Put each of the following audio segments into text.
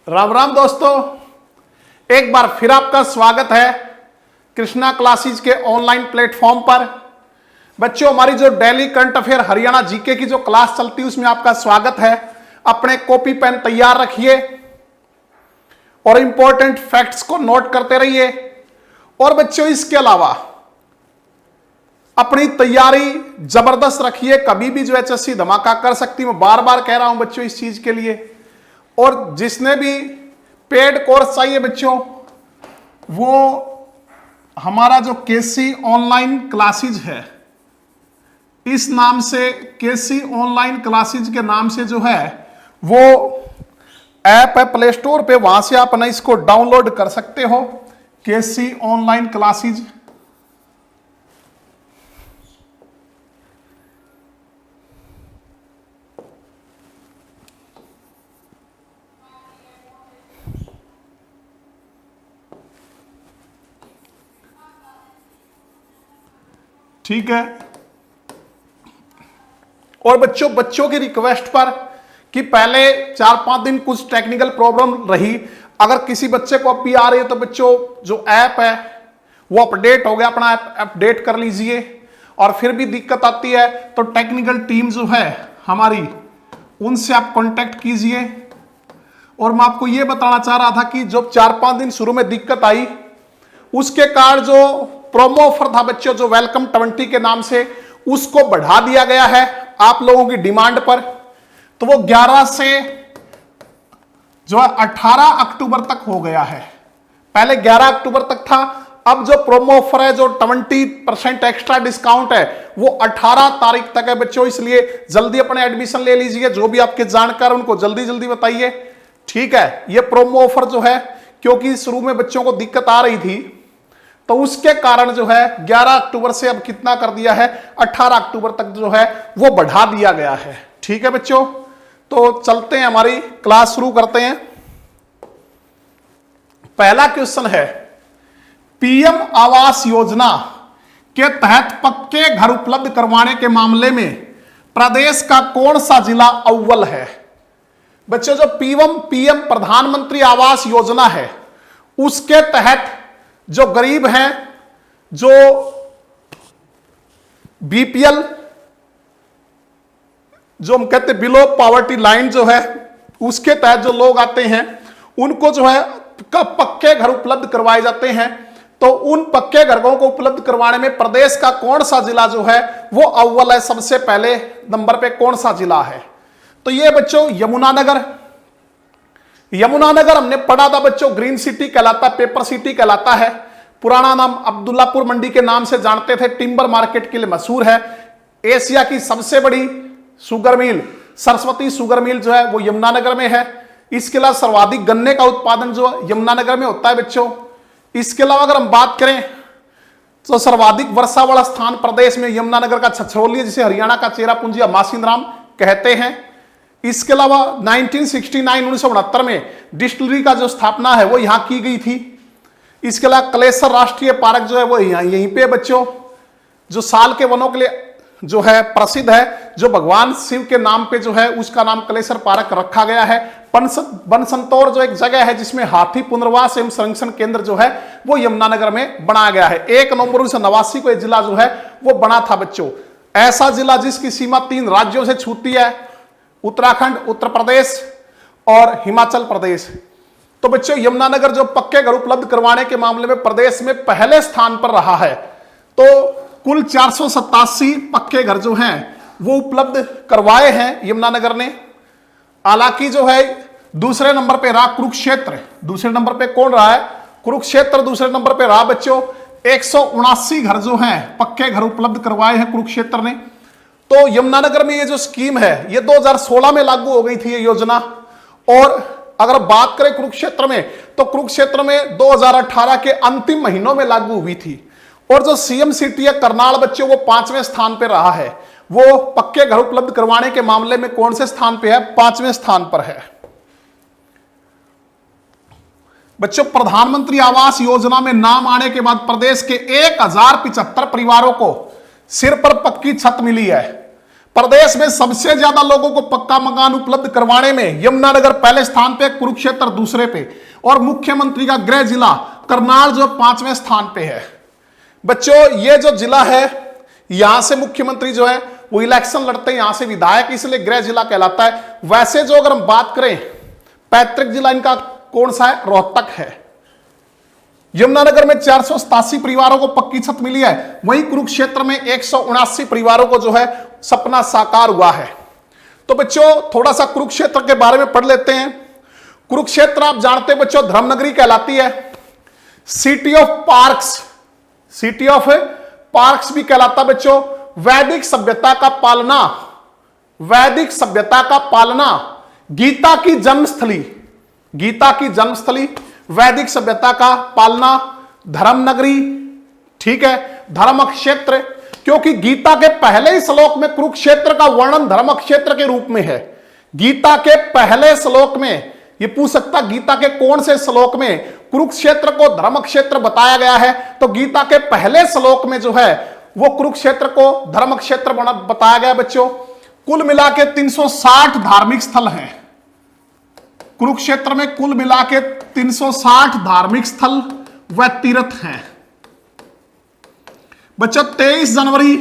राम राम दोस्तों, एक बार फिर आपका स्वागत है कृष्णा क्लासेस के ऑनलाइन प्लेटफॉर्म पर। बच्चों, हमारी जो daily current affair Haryana GK की जो क्लास चलती है उसमें आपका स्वागत है। अपने कॉपी पेन तैयार रखिए और इंपॉर्टेंट फैक्ट्स को नोट करते रहिए। और बच्चों, इसके अलावा अपनी तैयारी जबरदस्त रखिए, कभी भी जो एचएससी धमाका कर सकती है। मैं बार बार कह रहा हूं बच्चों इस चीज के लिए। और जिसने भी पेड कोर्स चाहिए बच्चों, वो हमारा जो केसी ऑनलाइन क्लासेज है, इस नाम से केसी ऑनलाइन क्लासेज के नाम से जो है वो ऐप है प्ले स्टोर पे, वहां से आप ना इसको डाउनलोड कर सकते हो। केसी ऑनलाइन क्लासेज ठीक है। और बच्चों की रिक्वेस्ट पर कि पहले 4-5 दिन कुछ टेक्निकल प्रॉब्लम रही, अगर किसी बच्चे को अब भी आ रही है तो बच्चों जो ऐप है वो अपडेट हो गया, अपना ऐप अपडेट कर लीजिए। और फिर भी दिक्कत आती है तो टेक्निकल टीम जो है हमारी, उनसे आप कांटेक्ट कीजिए। और मैं आपको ये बताना चाह रहा था कि जो 4-5 दिन शुरू में दिक्कत आई, उसके कारण जो प्रोमो ऑफर था बच्चों, जो वेलकम 20 के नाम से, उसको बढ़ा दिया गया है आप लोगों की डिमांड पर। तो वो 11 से जो है 18 अक्टूबर तक हो गया है। पहले 11 अक्टूबर तक था, अब जो प्रोमो ऑफर है, जो 20% एक्स्ट्रा डिस्काउंट है, वो 18 तारीख तक है बच्चों। इसलिए जल्दी अपने एडमिशन ले लीजिए। जो भी आपके जानकार उनको जल्दी जल्दी बताइए, ठीक है। ये प्रोमो ऑफर जो है, क्योंकि शुरू में बच्चों को दिक्कत आ रही थी तो उसके कारण जो है 11 अक्टूबर से अब कितना कर दिया है, 18 अक्टूबर तक जो है वो बढ़ा दिया गया है, ठीक है बच्चों। तो चलते हैं, हमारी क्लास शुरू करते हैं। पहला क्वेश्चन है, पीएम आवास योजना के तहत पक्के घर उपलब्ध करवाने के मामले में प्रदेश का कौन सा जिला अव्वल है? बच्चों, जो पीएम प्रधानमंत्री आवास योजना है, उसके तहत जो गरीब हैं, जो बीपीएल, जो हम कहते हैं बिलो पॉवर्टी लाइन जो है, उसके तहत जो लोग आते हैं उनको जो है पक्के घर उपलब्ध करवाए जाते हैं। तो उन पक्के घरों को उपलब्ध करवाने में प्रदेश का कौन सा जिला जो है वो अव्वल है? सबसे पहले नंबर पे कौन सा जिला है? तो ये बच्चों यमुनानगर हमने पढ़ा था बच्चों, ग्रीन सिटी कहलाता, पेपर सिटी कहलाता है। पुराना नाम अब्दुल्लापुर मंडी के नाम से जानते थे, टिम्बर मार्केट के लिए मशहूर है। एशिया की सबसे बड़ी sugar mill, Saraswati sugar mill जो है वो यमुनानगर में है। इसके अलावा सर्वाधिक गन्ने का उत्पादन जो यमुनानगर में होता है बच्चों। इसके अलावा अगर हम बात करें तो सर्वाधिक वर्षा वाला स्थान प्रदेश में यमुनानगर का छछरौली है, जिसे हरियाणा का चेरापूंजी या मासिंद्राम कहते हैं। इसके अलावा 1969 में डिस्टिलरी का जो स्थापना है वो यहां की गई थी। इसके अलावा कलेसर राष्ट्रीय पार्क जो है वो यहीं पे बच्चों, जो साल के वनों के लिए जो है प्रसिद्ध है, जो भगवान शिव के नाम पे जो है उसका नाम कलेसर पार्क रखा गया है। बनसंतौर जो एक जगह है जिसमें हाथी पुनर्वास एवं संरक्षण केंद्र जो है वो यमुनानगर में बनाया गया है। 1 नवंबर 1989 को यह जिला जो है वो बना था बच्चों। ऐसा जिला जिसकी सीमा 3 राज्यों से छूती है, उत्तराखंड, उत्तर प्रदेश और हिमाचल प्रदेश। तो बच्चों यमुनानगर जो पक्के घर उपलब्ध करवाने के मामले में प्रदेश में पहले स्थान पर रहा है। तो कुल 487 पक्के घर जो हैं वो उपलब्ध करवाए हैं यमुनानगर ने। हालांकि जो है दूसरे नंबर पे रहा कुरुक्षेत्र। दूसरे नंबर पे कौन रहा है? कुरुक्षेत्र दूसरे नंबर पे रहा बच्चों। 179 घर जो हैं पक्के घर उपलब्ध करवाए हैं कुरुक्षेत्र ने। तो यमुनानगर में ये जो स्कीम है ये 2016 में लागू हो गई थी ये योजना। और अगर बात करें कुरुक्षेत्र में, तो कुरुक्षेत्र में 2018 के अंतिम महीनों में लागू हुई थी। और जो सीएम सिटी है करनाल बच्चों, वो 5वें स्थान पर रहा है। वो पक्के घर उपलब्ध करवाने के मामले में कौन से स्थान पे है? 5वें स्थान पर है बच्चों। प्रधानमंत्री आवास योजना में नाम आने के बाद प्रदेश के 1075 परिवारों को सिर पर पक्की छत मिली है। प्रदेश में सबसे ज्यादा लोगों को पक्का मकान उपलब्ध करवाने में यमुनानगर पहले स्थान पे, कुरुक्षेत्र दूसरे पे, और मुख्यमंत्री का गृह जिला करनाल जो 5वें स्थान पे है। बच्चों ये जो जिला है, यहां से मुख्यमंत्री जो है वो इलेक्शन लड़ते हैं, यहां से विधायक, इसलिए गृह जिला कहलाता है। वैसे जो अगर हम बात करें पैतृक जिला इनका कौन सा है, रोहतक है। यमुनानगर में 487 परिवारों को पक्की छत मिली है, वहीं कुरुक्षेत्र में 179 परिवारों को जो है सपना साकार हुआ है। तो बच्चों थोड़ा सा कुरुक्षेत्र के बारे में पढ़ लेते हैं। कुरुक्षेत्र आप जानते हैं बच्चों धर्मनगरी कहलाती है, city of parks, city of parks भी कहलाता बच्चों। वैदिक सभ्यता का पालना, वैदिक सभ्यता का पालना, गीता की जन्मस्थली, गीता की जन्मस्थली, वैदिक सभ्यता का पालना, धर्मनगरी, ठीक है, धर्म क्षेत्र, क्योंकि गीता के पहले ही श्लोक में कुरुक्षेत्र का वर्णन धर्म क्षेत्र के रूप में है। गीता के पहले श्लोक में, ये पूछ सकता गीता के कौन से श्लोक में कुरुक्षेत्र को धर्म क्षेत्र बताया गया है, तो गीता के पहले श्लोक में जो है वो कुरुक्षेत्र को धर्म क्षेत्र बताया गया बच्चों। कुल मिला के 360 धार्मिक स्थल हैं कुरुक्षेत्र में, कुल मिला के 360 धार्मिक स्थल व तीर्थ हैं बच्चों। 23 जनवरी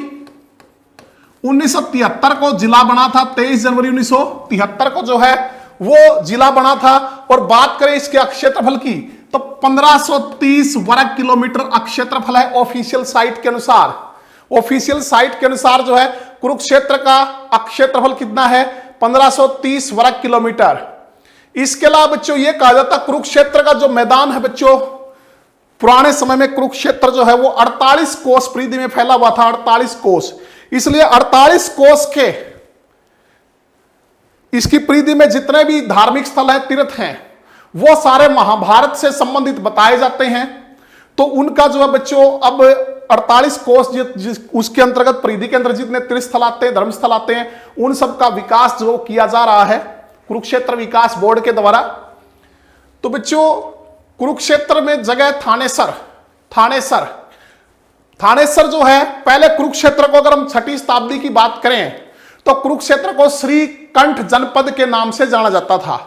1973 को जिला बना था, 23 जनवरी 1973 को जो है वो जिला बना था। और बात करें इसके क्षेत्रफल की तो 1530 वर्ग किलोमीटर क्षेत्रफल है ऑफिशियल साइट के अनुसार। ऑफिशियल साइट के अनुसार जो है कुरुक्षेत्र का क्षेत्रफल कितना है, 1530 वर्ग किलोमीटर। इसके अलावा बच्चों ये कहा जाता है कुरुक्षेत्र का जो मैदान है बच्चों, पुराने समय में कुरुक्षेत्र जो है वो 48 कोस परिधि में फैला हुआ था, 48 कोस। इसलिए 48 कोस के इसकी परिधि में जितने भी धार्मिक स्थल है, तीर्थ हैं, वो सारे महाभारत से संबंधित बताए जाते हैं। तो उनका जो है बच्चों अब 48 कोस उसके अंतर्गत परिधि के अंदर जितने तीर्थ स्थल आते हैं, धर्मस्थल आते हैं, उन सब का विकास जो किया जा रहा है कुरुक्षेत्र विकास बोर्ड के द्वारा। तो बच्चों कुरुक्षेत्र में जगह थानेसर, थानेसर, थानेसर जो है पहले कुरुक्षेत्र को अगर हम 6वीं शताब्दी की बात करें तो कुरुक्षेत्र को श्रीकंठ जनपद के नाम से जाना जाता था।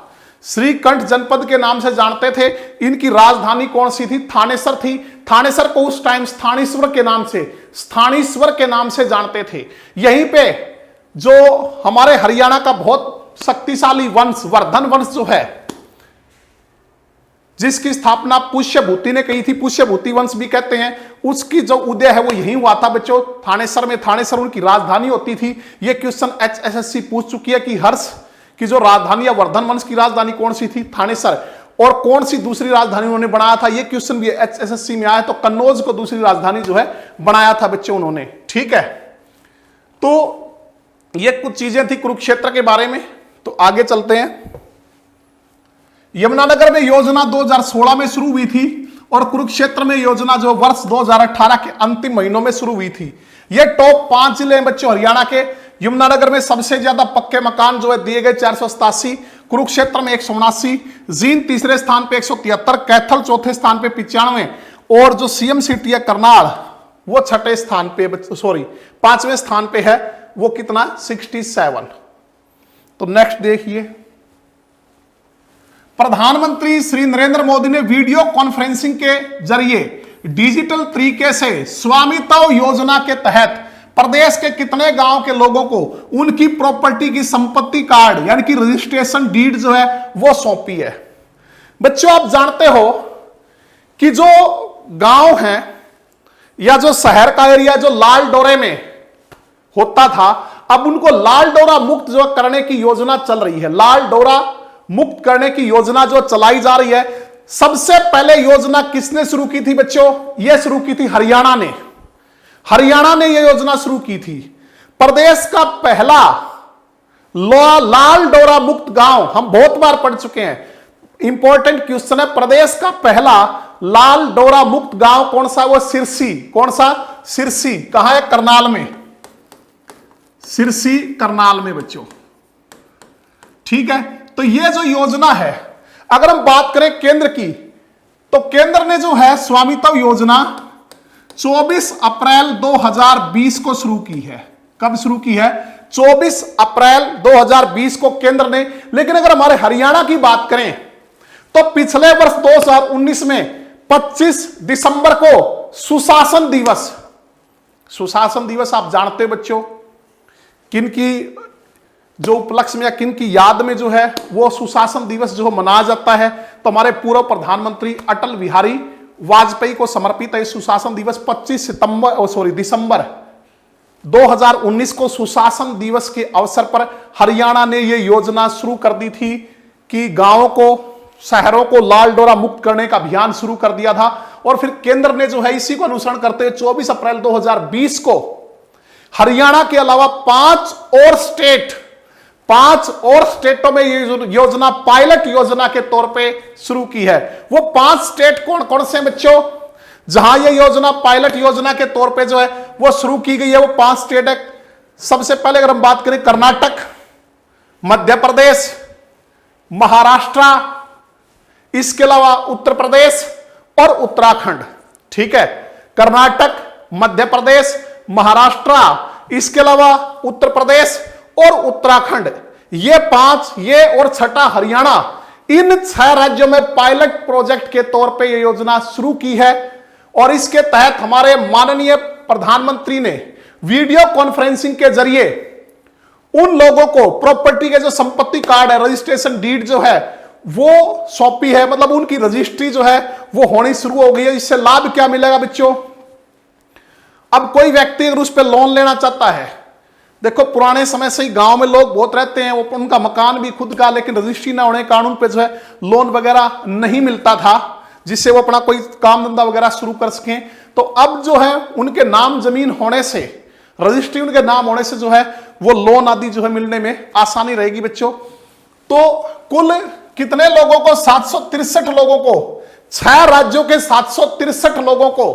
श्रीकंठ जनपद के नाम से जानते थे। इनकी राजधानी कौन सी थी, थानेसर थी। थानेसर को उस टाइम स्थानीश्वर के नाम से, स्थानीश्वर के नाम से जानते थे। यहीं पे जो हमारे हरियाणा का बहुत शक्तिशाली वंश वर्धन वंश जो है, जिसकी स्थापना पुष्यभूति ने की थी, पुष्यभूति वंश भी कहते हैं, उसकी जो उदय है वो यहीं हुआ था बच्चों, थानेसर में। थानेसर उनकी राजधानी होती थी। ये क्वेश्चन HSSC पूछ चुकी है कि हर्ष की जो राजधानी या वर्धन वंश की राजधानी कौन सी थी, थानेसर, और कौन सी दूसरी राजधानी उन्होंने बनाया था, ये क्वेश्चन भी HSSC में आया। तो कन्नौज को दूसरी राजधानी जो है बनाया था बच्चों उन्होंने, ठीक है। तो ये कुछ चीजें थी कुरुक्षेत्र के बारे में। तो आगे चलते हैं। यमुनानगर में योजना 2016 में शुरू हुई थी और कुरुक्षेत्र में योजना जो वर्ष 2018 के अंतिम महीनों में शुरू हुई थी। ये टॉप 5 जिले हैं बच्चों हरियाणा के। यमुनानगर में सबसे ज्यादा पक्के मकान जो है दिए गए 487, कुरुक्षेत्र में 179, जींद तीसरे स्थान पे 173, कैथल चौथे स्थान पे 95, और जो सीएम सिटी है करनाल वो 6ठे स्थान पे, सॉरी 5वें स्थान पे है, वो कितना 67। तो नेक्स्ट देखिए, प्रधानमंत्री श्री नरेंद्र मोदी ने वीडियो कॉन्फ्रेंसिंग के जरिए डिजिटल तरीके से स्वामित्व योजना के तहत प्रदेश के कितने गांव के लोगों को उनकी प्रॉपर्टी की संपत्ति कार्ड यानी कि रजिस्ट्रेशन डीड जो है वो सौंपी है। बच्चों आप जानते हो कि जो गांव है या जो शहर का एरिया जो लाल डोरे में होता था, अब उनको लाल डोरा मुक्त जो करने की योजना चल रही है। लाल डोरा मुक्त करने की योजना जो चलाई जा रही है, सबसे पहले योजना किसने शुरू की थी बच्चों? यह शुरू की थी हरियाणा ने। हरियाणा ने यह योजना शुरू की थी। प्रदेश का पहला लाल डोरा मुक्त गांव, हम बहुत बार पढ़ चुके हैं, इंपॉर्टेंट क्वेश्चन है। प्रदेश का पहला लाल डोरा मुक्त गांव कौन सा? वो सिरसी। कौन सा? सिरसी। कहां है? करनाल में। सिरसी करनाल में बच्चों, ठीक है। तो ये जो योजना है, अगर हम बात करें केंद्र की, तो केंद्र ने जो है स्वामित्व योजना 24 अप्रैल 2020 को शुरू की है। कब शुरू की है? 24 अप्रैल 2020 को केंद्र ने। लेकिन अगर हमारे हरियाणा की बात करें तो पिछले वर्ष 2019 में 25 दिसंबर को सुशासन दिवस, सुशासन दिवस आप जानते बच्चों किनकी जो उपलक्ष्य में या किनकी याद में जो है वो सुशासन दिवस जो मनाया जाता है, तो हमारे पूर्व प्रधानमंत्री अटल बिहारी वाजपेयी को समर्पित है सुशासन दिवस। 25 दिसंबर 2019 को सुशासन दिवस के अवसर पर हरियाणा ने यह योजना शुरू कर दी थी कि गांवों को, शहरों को लाल डोरा मुक्त करने का अभियान शुरू कर दिया था। और फिर केंद्र ने जो है इसी को अनुसरण करते हुए 24 अप्रैल 2020 को हरियाणा के अलावा 5 और स्टेटों में ये योजना पायलट योजना के तौर पे शुरू की है। वो 5 स्टेट कौन कौन से बच्चों जहां ये योजना पायलट योजना के तौर पे जो है वो शुरू की गई है, वो 5 स्टेट है। सबसे पहले अगर हम बात करें कर्नाटक, मध्य प्रदेश, महाराष्ट्र, इसके अलावा उत्तर प्रदेश और उत्तराखंड। ठीक है, कर्नाटक, मध्य प्रदेश, महाराष्ट्र, इसके अलावा उत्तर प्रदेश और उत्तराखंड, ये 5, ये और छठा हरियाणा, इन 6 राज्यों में पायलट प्रोजेक्ट के तौर पे ये योजना शुरू की है। और इसके तहत हमारे माननीय प्रधानमंत्री ने वीडियो कॉन्फ्रेंसिंग के जरिए उन लोगों को प्रॉपर्टी के जो संपत्ति कार्ड है, रजिस्ट्रेशन डीड जो है वो सौंपी है, मतलब उनकी रजिस्ट्री जो है वो होनी शुरू हो गई है। इससे लाभ क्या मिलेगा बच्चों? अब कोई व्यक्ति अगर उस पर लोन लेना चाहता है, देखो पुराने समय से ही गांव में लोग बहुत रहते हैं, वो उनका मकान भी खुद का, लेकिन रजिस्ट्री ना होने के कारण पे जो है लोन वगैरह नहीं मिलता था जिससे वो अपना कोई काम धंधा वगैरह शुरू कर सकें। तो अब जो है उनके नाम जमीन होने से, रजिस्ट्री उनके नाम होने से जो है वो लोन आदि जो है मिलने में आसानी रहेगी बच्चों। तो कुल कितने लोगों को? 763 लोगों को, 6 राज्यों के 763 लोगों को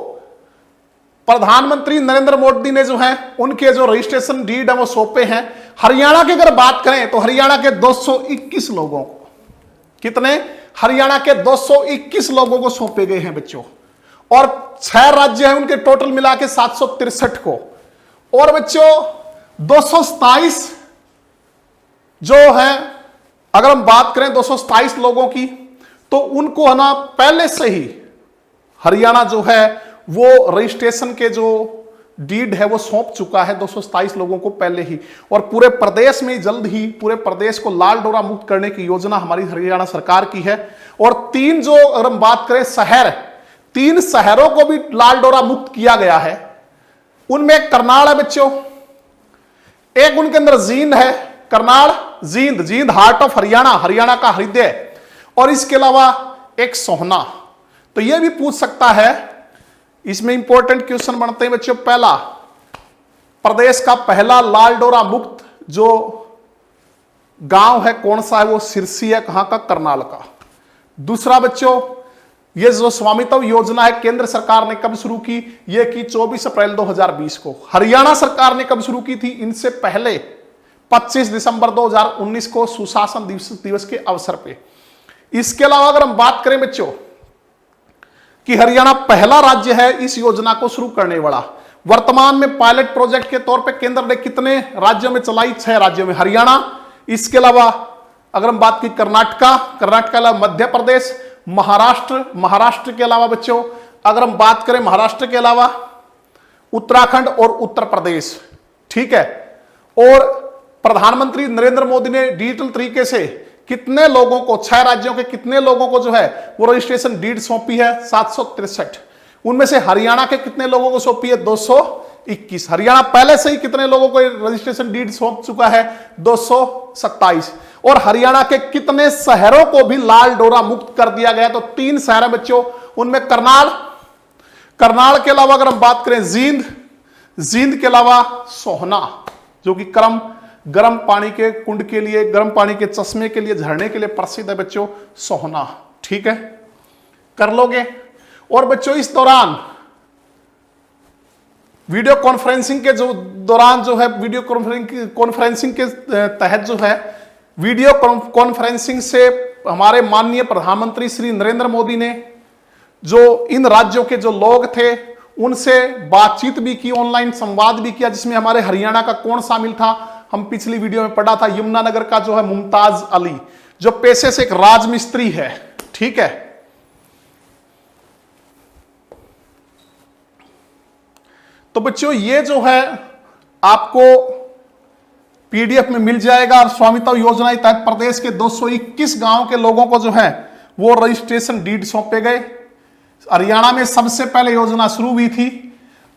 प्रधानमंत्री नरेंद्र मोदी ने जो है उनके जो रजिस्ट्रेशन डीड है वो सौंपे हैं। हरियाणा की अगर बात करें तो हरियाणा के 221 लोगों को, कितने? हरियाणा के 221 लोगों को सौंपे गए हैं बच्चों। और 6 राज्य हैं उनके टोटल मिला के 763 को। और बच्चों 227 जो है, अगर हम बात करें 227 लोगों की, तो उनको है ना पहले से ही हरियाणा जो है वो रजिस्ट्रेशन के जो डीड है वो सौंप चुका है 227 लोगों को पहले ही। और पूरे प्रदेश में जल्द ही पूरे प्रदेश को लाल डोरा मुक्त करने की योजना हमारी हरियाणा सरकार की है। और 3 जो अगर हम बात करें शहर, 3 शहरों को भी लाल डोरा मुक्त किया गया है। उनमें करनाल है बच्चों, एक उनके अंदर जींद है, करनाल, जींद हार्ट ऑफ हरियाणा, हरियाणा का हृदय। और इसके अलावा एक सोहना। तो यह भी पूछ सकता है, इसमें इंपॉर्टेंट क्वेश्चन बनते हैं बच्चों। पहला, प्रदेश का पहला लाल डोरा मुक्त जो गांव है कौन सा है? वो सिरसी है, कहां का? करनाल का। दूसरा बच्चों, ये जो स्वामित्व योजना है केंद्र सरकार ने कब शुरू की? ये की 24 अप्रैल 2020 को। हरियाणा सरकार ने कब शुरू की थी? इनसे पहले 25 दिसंबर 2019 को सुशासन दिवस के अवसर पे। इसके अलावा अगर हम बात करें बच्चों कि हरियाणा पहला राज्य है इस योजना को शुरू करने वाला। वर्तमान में पायलट प्रोजेक्ट के तौर पे केंद्र ने कितने राज्यों में चलाई? 6 राज्यों में। हरियाणा, इसके अलावा अगर हम बात की कर्नाटक के अलावा मध्य प्रदेश, महाराष्ट्र के अलावा बच्चों अगर हम बात करें महाराष्ट्र के अलावा उत्तराखंड और उत्तर प्रदेश। ठीक है। और प्रधानमंत्री नरेंद्र मोदी ने डिजिटल तरीके से कितने लोगों को, 6 राज्यों के कितने लोगों को जो है वो रजिस्ट्रेशन डीड सौंपी है? 763। उनमें से हरियाणा के कितने लोगों को सौंपी है? 221। हरियाणा पहले से ही कितने लोगों को रजिस्ट्रेशन डीड सौंप चुका है? 227। और हरियाणा के कितने शहरों को भी लाल डोरा मुक्त कर दिया गया? तो 3 शहर है बच्चों, उनमें करनाल के अलावा अगर हम बात करें जींद के अलावा सोहना, जो कि गर्म पानी के कुंड के लिए, गर्म पानी के चश्मे के लिए, झरने के लिए प्रसिद्ध है बच्चों सोहना। ठीक है, कर लोगे। और बच्चों इस दौरान वीडियो कॉन्फ्रेंसिंग के दौरान जो है वीडियो कॉन्फ्रेंसिंग के तहत जो है वीडियो कॉन्फ्रेंसिंग से हमारे माननीय प्रधानमंत्री श्री नरेंद्र मोदी ने जो इन राज्यों के जो लोग थे उनसे बातचीत भी की, ऑनलाइन संवाद भी किया, जिसमें हमारे हरियाणा का कौन शामिल था? हम पिछली वीडियो में पढ़ा था। यमुनानगर का जो है मुमताज अली, जो पेशे से एक राजमिस्त्री है, ठीक है। तो बच्चों ये जो है आपको पीडीएफ में मिल जाएगा। और स्वामित्व योजना के तहत प्रदेश के 221 गांव के लोगों को जो है वो रजिस्ट्रेशन डीड सौंपे गए। हरियाणा में सबसे पहले योजना शुरू हुई थी।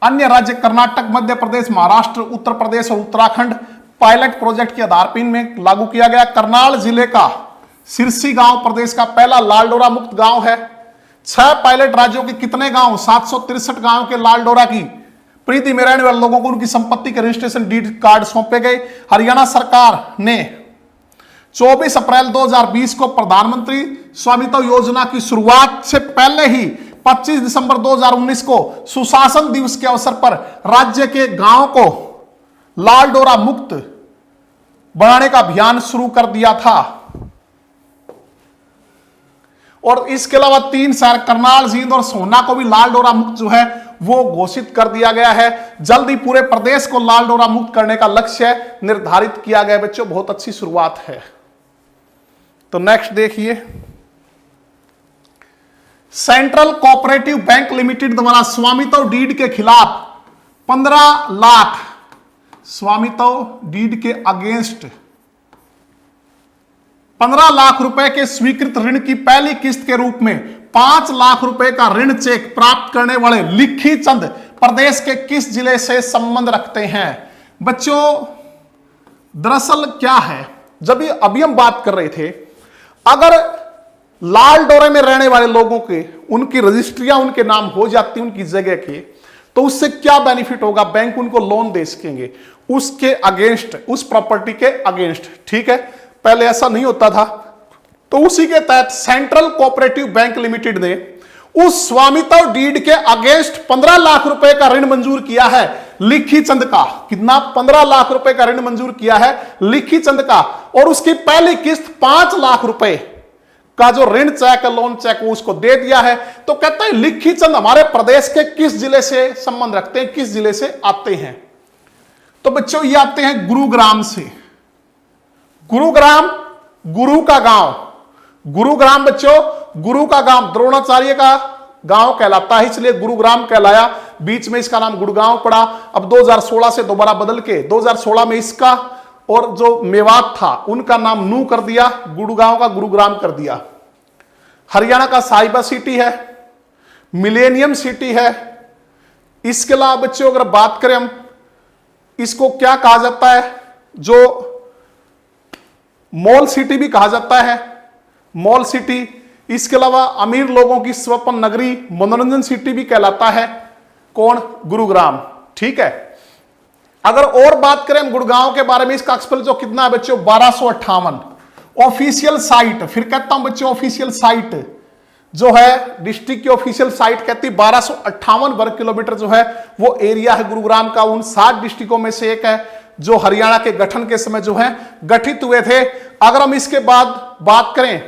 अन्य राज्य कर्नाटक, मध्य प्रदेश, महाराष्ट्र, उत्तर प्रदेश और उत्तराखंड पायलट प्रोजेक्ट के आधार में लागू किया गया। करनाल जिले का सिरसी गांव प्रदेश का पहला लालडोरा मुक्त गांव है। 6 पायलट राज्यों के कितने गांव, 763 गांव के लालडोरा की परिधि में रहने वाले लोगों को उनकी संपत्ति के रजिस्ट्रेशन डीड कार्ड सौंपे गए। हरियाणा सरकार ने 24 अप्रैल 2020 को प्रधानमंत्री स्वामित्व योजना की शुरुआत से पहले ही 25 दिसंबर 2019 को सुशासन दिवस के अवसर पर राज्य के गांव को लालडोरा मुक्त बनाने का अभियान शुरू कर दिया था। और इसके अलावा 3 शहर करनाल, जींद और सोहना को भी लालडोरा मुक्त जो है वो घोषित कर दिया गया है। जल्द ही पूरे प्रदेश को लालडोरा मुक्त करने का लक्ष्य निर्धारित किया गया। बच्चों बहुत अच्छी शुरुआत है। तो नेक्स्ट देखिए, सेंट्रल कोऑपरेटिव बैंक लिमिटेड द्वारा स्वामित्व डीड के खिलाफ 15 लाख स्वामित्व डीड के अगेंस्ट 15 लाख रुपए के स्वीकृत ऋण की पहली किस्त के रूप में 5 लाख रुपए का ऋण चेक प्राप्त करने वाले लिखी चंद प्रदेश के किस जिले से संबंध रखते हैं? बच्चों दरअसल क्या है, जब अभी हम बात कर रहे थे, अगर लालडोरे में रहने वाले लोगों के उनकी रजिस्ट्रियां उनके नाम हो जाती उनकी जगह के, तो उससे क्या बेनिफिट होगा? बैंक उनको लोन दे सकेंगे उसके अगेंस्ट, उस प्रॉपर्टी के अगेंस्ट, ठीक है। पहले ऐसा नहीं होता था। तो उसी के तहत सेंट्रल कोऑपरेटिव बैंक लिमिटेड ने उस स्वामित्व डीड के अगेंस्ट 15 लाख रुपए का ऋण मंजूर किया है लिखी चंद का। कितना? 15 लाख रुपए का ऋण मंजूर किया है लिखी चंद का। और उसकी पहली किस्त 5 लाख रुपए का जो ऋण चेक, लोन चेक, उसको दे दिया है। तो कहते हैं लिखी चंद हमारे प्रदेश के किस जिले से संबंध रखते हैं, किस जिले से आते हैं? तो बच्चों ये आते हैं गुरुग्राम से। गुरुग्राम गुरु का गांव, गुरुग्राम बच्चों गुरु का गांव द्रोणाचार्य का गांव कहलाता है, इसलिए गुरुग्राम कहलाया। बीच में इसका नाम गुड़गांव पड़ा। अब 2016 से दोबारा बदल के 2016 में इसका और जो मेवात था उनका नाम नू कर दिया, गुड़गांव का गुरुग्राम कर दिया। हरियाणा का साहिबा सिटी है, मिलेनियम सिटी है। इसके अलावा बच्चों अगर बात करें हम, इसको क्या कहा जाता है, जो मॉल सिटी भी कहा जाता है, मॉल सिटी। इसके अलावा अमीर लोगों की स्वप्न नगरी, मनोरंजन सिटी भी कहलाता है। कौन? गुरुग्राम, ठीक है। अगर और बात करें गुड़गांव के बारे में, इसका एक्सपेल जो कितना है बच्चों? 1258। ऑफिशियल साइट, फिर कहता हूं बच्चों ऑफिशियल साइट जो है डिस्ट्रिक्ट की ऑफिशियल साइट कहती है 1258 वर्ग किलोमीटर जो है वो एरिया है गुरुग्राम का। उन 7 डिस्ट्रिक्टों में से एक है जो हरियाणा के गठन के समय जो है गठित हुए थे। अगर हम इसके बाद बात करें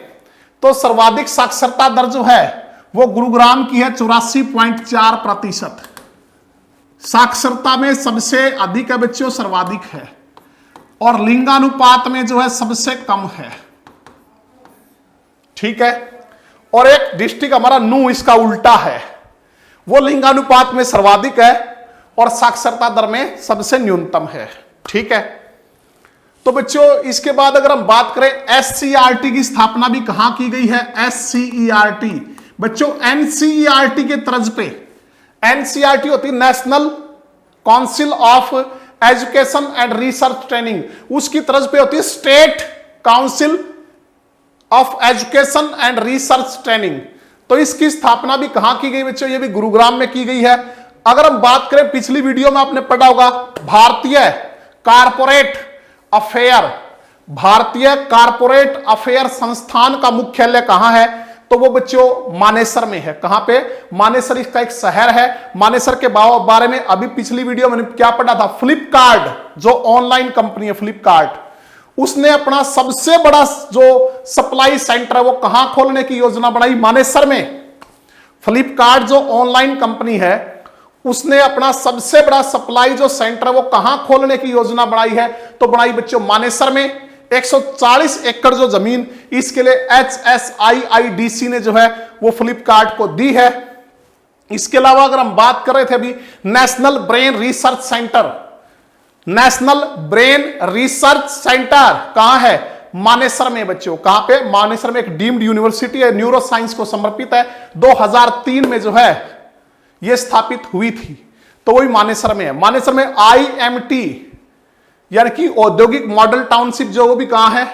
तो सर्वाधिक साक्षरता दर जो है वो गुरुग्राम की है 84.4%। साक्षरता में सबसे अधिक है बच्चों, सर्वाधिक है। और लिंगानुपात में जो है सबसे कम है, ठीक है। और एक डिस्ट्रिक्ट हमारा नू इसका उल्टा है, वो लिंगानुपात में सर्वाधिक है और साक्षरता दर में सबसे न्यूनतम है, ठीक है। तो बच्चों इसके बाद अगर हम बात करें एससीईआरटी की स्थापना भी कहां की गई है? एससीईआरटी बच्चों एनसीईआरटी के तर्ज पे, एनसीईआरटी होती है national council of education and research training, उसकी तर्ज पे होती है state council of education and research training. तो इसकी स्थापना भी कहां की गई बच्चों? ये भी गुरुग्राम में की गई है। अगर हम बात करें, पिछली वीडियो में आपने पढ़ा होगा भारतीय कारपोरेट अफेयर, भारतीय कारपोरेट अफेयर संस्थान का मुख्यालय कहां है? तो वो बच्चों मानेसर में है। कहां पे? मानेसर इसका एक शहर है। मानेसर के बारे में अभी पिछली वीडियो में क्या पढ़ा था? फ्लिपकार्ट जो ऑनलाइन कंपनी है फ्लिपकार्ट, उसने अपना सबसे बड़ा जो सप्लाई सेंटर है वो कहां खोलने की योजना बनाई? मानेसर में। फ्लिपकार्ट जो ऑनलाइन कंपनी है उसने अपना सबसे बड़ा सप्लाई जो सेंटर है वो कहां खोलने की योजना बनाई है? तो बनाई बच्चों मानेसर में। 140 एकड़ जो जमीन इसके लिए HSIIDC ने जो है वो फ्लिपकार्ट को दी है। इसके अलावा अगर हम बात कर रहे थे अभी national brain research centre, national brain research centre कहां है? मानेसर में बच्चों। कहां पे? मानेसर में एक डीम्ड यूनिवर्सिटी है, न्यूरो साइंस को समर्पित है, 2003 में जो है यह स्थापित हुई थी, तो वही मानेसर में है। मानेसर में IMT यानी कि औद्योगिक मॉडल टाउनशिप जो वो भी कहां है?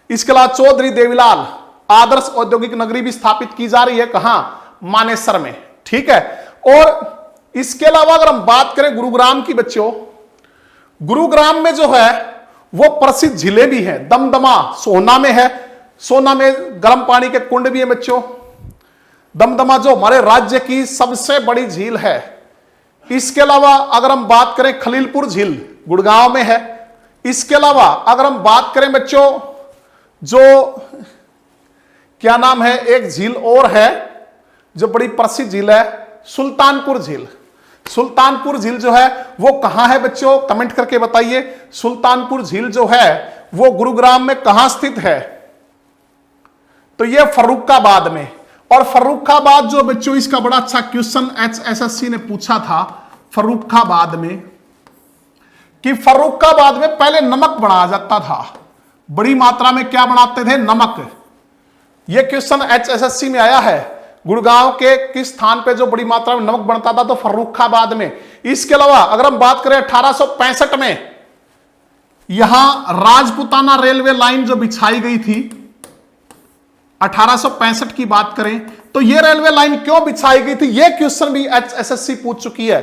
इसके अलावा चौधरी देवीलाल आदर्श औद्योगिक नगरी भी स्थापित की जा रही है, कहां? मानेसर में। ठीक है। और इसके अलावा अगर हम बात करें गुरुग्राम की बच्चों, गुरुग्राम में जो है वो प्रसिद्ध झीलें भी हैं। दमदमा सोना में है, सोना में गर्म पानी के कुंड भी है बच्चों। दमदमा जो हमारे राज्य की सबसे बड़ी झील है। इसके अलावा अगर हम बात करें खलीलपुर झील गुड़गांव में है। इसके अलावा अगर हम बात करें बच्चों जो क्या नाम है, एक झील और है जो बड़ी प्रसिद्ध झील है, सुल्तानपुर झील। सुल्तानपुर झील जो है वो कहां है बच्चों? कमेंट करके बताइए। सुल्तानपुर झील जो है वो गुरुग्राम में कहां स्थित है? तो ये फर्रुखाबाद में। और फर्रुखाबाद जो बच्चों, इसका बड़ा अच्छा क्वेश्चन HSSC ने पूछा था फर्रुखाबाद में, कि फर्रुखाबाद में पहले नमक बनाया जाता था, बड़ी मात्रा में क्या बनाते थे? नमक। यह क्वेश्चन HSSC में आया है। गुड़गांव के किस स्थान पे जो बड़ी मात्रा में नमक बनता था? तो फर्रुखाबाद में। इसके अलावा अगर हम बात करें 1865 में यहां राजपुताना रेलवे लाइन जो बिछाई गई थी, 1865 की बात करें तो यह रेलवे लाइन क्यों बिछाई गई थी? यह क्वेश्चन भी HSSC पूछ चुकी है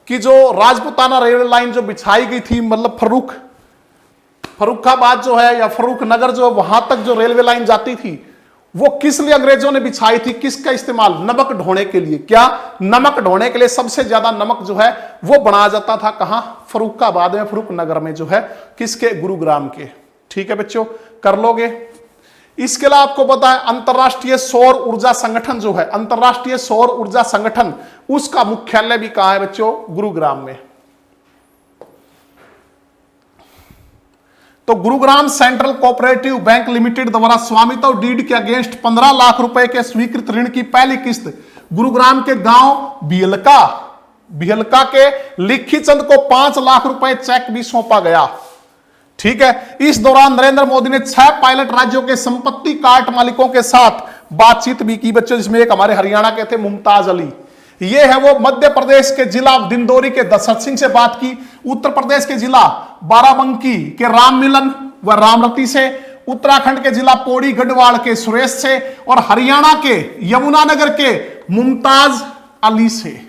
कि जो राजपुताना रेलवे लाइन जो बिछाई गई थी, मतलब फर्रुखाबाद जो है या फर्रुख नगर जो वहां तक जो रेलवे लाइन जाती थी, वो किस लिए अंग्रेजों ने बिछाई थी? किसका इस्तेमाल? नमक ढोने के लिए। क्या? नमक ढोने के लिए। सबसे ज्यादा नमक जो है वो बनाया जाता था कहां? फर्रुखाबाद में, फर्रुख नगर में जो है, किसके? गुरुग्राम के। ठीक है बच्चों, कर लोगे। इसके अलावा आपको पता है अंतरराष्ट्रीय सौर ऊर्जा संगठन जो है, अंतरराष्ट्रीय सौर ऊर्जा संगठन, उसका मुख्यालय भी कहां है बच्चों? गुरुग्राम में। तो Gurugram central cooperative bank limited द्वारा स्वामित्व डीड के अगेंस्ट 15 लाख रुपए के स्वीकृत ऋण की पहली किस्त गुरुग्राम के गांव बिहलका के लिखी चंद को 5 लाख रुपए चेक भी सौंपा गया। ठीक है। इस दौरान नरेंद्र मोदी ने 6 पायलट राज्यों के संपत्ति कार्ड मालिकों के साथ बातचीत भी की बच्चों, जिसमें एक हमारे हरियाणा के थे मुमताज अली। ये है वो मध्य प्रदेश के जिला दिंदौरी के दशरथ सिंह से बात की, उत्तर प्रदेश के जिला बाराबंकी के राम मिलन व रामरती से, उत्तराखंड के जिला पौड़ी गढ़वाल के सुरेश से, और हरियाणा के यमुनानगर के मुमताज अली से,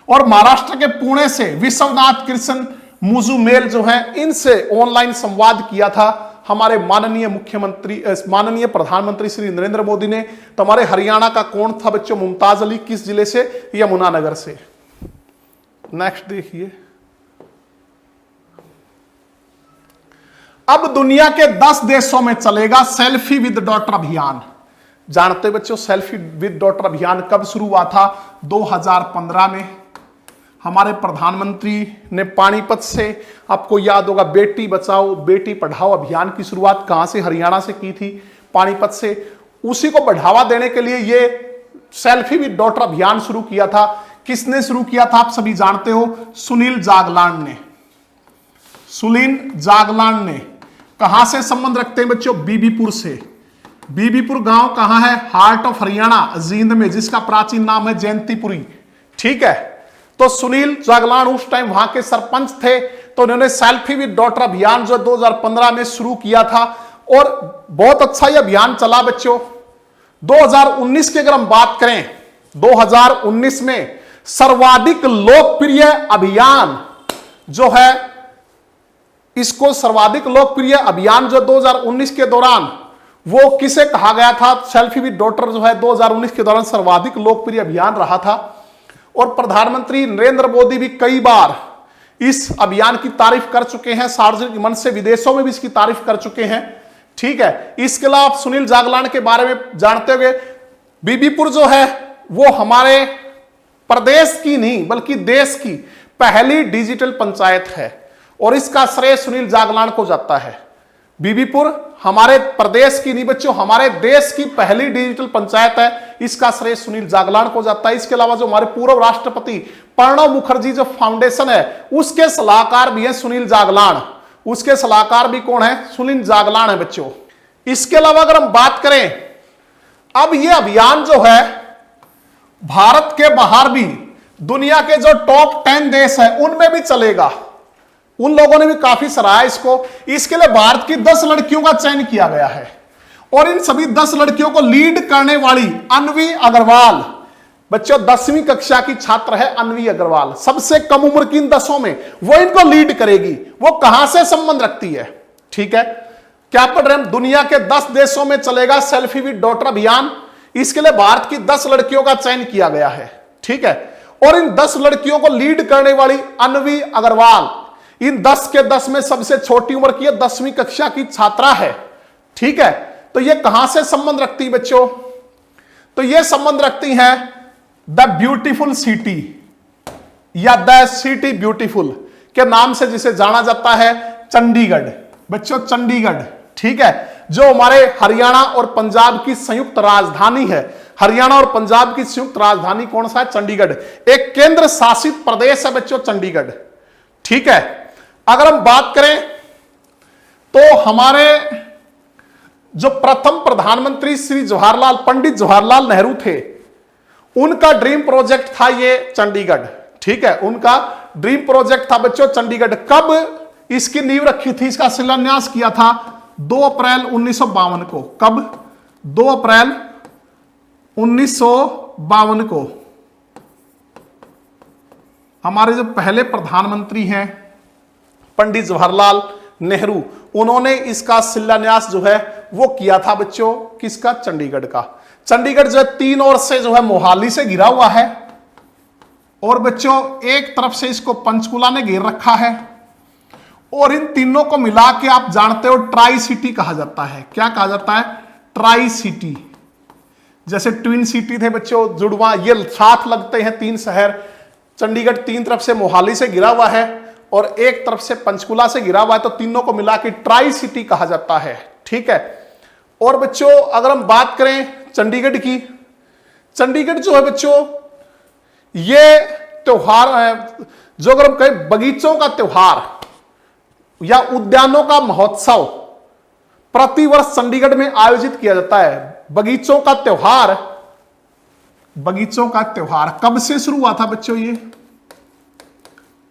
और महाराष्ट्र के पुणे से विश्वनाथ कृष्ण मुजुमेल जो है, इनसे ऑनलाइन संवाद किया था हमारे माननीय मुख्यमंत्री, माननीय प्रधानमंत्री श्री नरेंद्र मोदी ने। तो हमारे हरियाणा का कौन था बच्चों? मुमताज अली। किस जिले से? यमुनानगर से। नेक्स्ट देखिए। अब दुनिया के 10 देशों में चलेगा सेल्फी विद डॉटर अभियान। जानते बच्चों सेल्फी विद डॉटर अभियान कब शुरू हुआ था? 2015 में हमारे प्रधानमंत्री ने पानीपत से, आपको याद होगा, बेटी बचाओ बेटी पढ़ाओ अभियान की शुरुआत कहां से? हरियाणा से की थी, पानीपत से। उसी को बढ़ावा देने के लिए ये सेल्फी विद डॉटर अभियान शुरू किया था। किसने शुरू किया था? आप सभी जानते हो, सुनील जागलान ने। सुनील जागलान ने। कहां से संबंध रखते हैं बच्चों? बीबीपुर से। बीबीपुर गांव कहां है? हार्ट ऑफ हरियाणा, जींद में, जिसका प्राचीन नाम है जयंतीपुरी। ठीक है। तो सुनील जागलान उस टाइम वहां के सरपंच थे, तो उन्होंने सेल्फी विद डॉटर अभियान जो 2015 में शुरू किया था, और बहुत अच्छा ये अभियान चला बच्चों। 2019 की अगर हम बात करें, 2019 में सर्वाधिक लोकप्रिय अभियान जो है, इसको सर्वाधिक लोकप्रिय अभियान जो 2019 के दौरान, वो किसे कहा गया था? सेल्फी विद डॉटर जो है 2019 के दौरान सर्वाधिक लोकप्रिय अभियान रहा था। और प्रधानमंत्री नरेंद्र मोदी भी कई बार इस अभियान की तारीफ कर चुके हैं, सार्वजनिक मंच से, विदेशों में भी इसकी तारीफ कर चुके हैं। ठीक है। इसके अलावा आप सुनील जागलान के बारे में जानते हुए, बीबीपुर जो है वो हमारे प्रदेश की नहीं बल्कि देश की पहली डिजिटल पंचायत है और इसका श्रेय सुनील जागलान को जाता है। बीबीपुर हमारे प्रदेश की नहीं बच्चों, हमारे देश की पहली डिजिटल पंचायत है, इसका श्रेय सुनील जागलान को जाता है। इसके अलावा जो हमारे पूर्व राष्ट्रपति प्रणब मुखर्जी जो फाउंडेशन है उसके सलाहकार भी हैं सुनील जागलान, उसके सलाहकार भी कौन है? सुनील जागलान है बच्चों। इसके अलावा अगर हम बात करें, अब ये अभियान जो है भारत के बाहर भी दुनिया के जो टॉप 10 देश है उनमें भी चलेगा। उन लोगों ने भी काफी सराहा इसको। इसके लिए भारत की 10 लड़कियों का चयन किया गया है और इन सभी 10 लड़कियों को लीड करने वाली अन्वी अग्रवाल, बच्चों 10वीं कक्षा की छात्र है अन्वी अग्रवाल, सबसे कम उम्र की इन 10 में, वो इनको लीड करेगी। वो कहां से संबंध रखती है? ठीक है, क्या पढ़ रहे हैं? दुनिया के 10 देशों में चलेगा सेल्फी विद डॉटर अभियान। इसके लिए भारत की 10 लड़कियों का चयन किया गया है। ठीक है, और इन 10 लड़कियों को लीड करने वाली अन्वी अग्रवाल इन 10 के 10 में सबसे छोटी उम्र की 10वीं कक्षा की छात्रा है। ठीक है, तो ये कहां से संबंध रखती है बच्चों? तो ये संबंध रखती हैं द ब्यूटीफुल सिटी या द सिटी ब्यूटीफुल के नाम से जिसे जाना जाता है, चंडीगढ़। बच्चों चंडीगढ़, ठीक है, जो हमारे हरियाणा और पंजाब की संयुक्त राजधानी है। हरियाणा और पंजाब की संयुक्त राजधानी कौन सा है? चंडीगढ़। एक केंद्र शासित प्रदेश है बच्चों चंडीगढ़। ठीक है, अगर हम बात करें तो हमारे जो प्रथम प्रधानमंत्री श्री जवाहरलाल पंडित जवाहरलाल नेहरू थे, उनका ड्रीम प्रोजेक्ट था ये चंडीगढ़। ठीक है, उनका ड्रीम प्रोजेक्ट था बच्चों चंडीगढ़। कब इसकी नींव रखी थी, इसका शिलान्यास किया था? 2 अप्रैल 1952 को। कब? 2 अप्रैल 1952 को हमारे जो पहले प्रधानमंत्री हैं पंडित जवाहरलाल नेहरू, उन्होंने इसका शिलान्यास जो है वो किया था बच्चों, किसका? चंडीगढ़ का। चंडीगढ़ जो है 3 ओर से जो है मोहाली से घिरा हुआ है और बच्चों एक तरफ से इसको पंचकुला ने घेर रखा है और इन तीनों को मिला के आप जानते हो ट्राई सिटी कहा जाता है। क्या कहा जाता है? Tri city. जैसे ट्विन सिटी थे बच्चों, जुड़वा, ये साथ लगते हैं 3 शहर। चंडीगढ़ 3 तरफ से मोहाली से घिरा हुआ है और एक तरफ से पंचकुला से घिरा हुआ है, तो तीनों को मिला के ट्राई सिटी कहा जाता है। ठीक है, और बच्चों अगर हम बात करें चंडीगढ़ की, चंडीगढ़ जो है बच्चों ये त्योहार है जो अगर हम कहें बगीचों का त्योहार या उद्यानों का महोत्सव प्रतिवर्ष चंडीगढ़ में आयोजित किया जाता है। बगीचों का त्योहार, बगीचों का त्योहार कब से शुरू हुआ था बच्चों? ये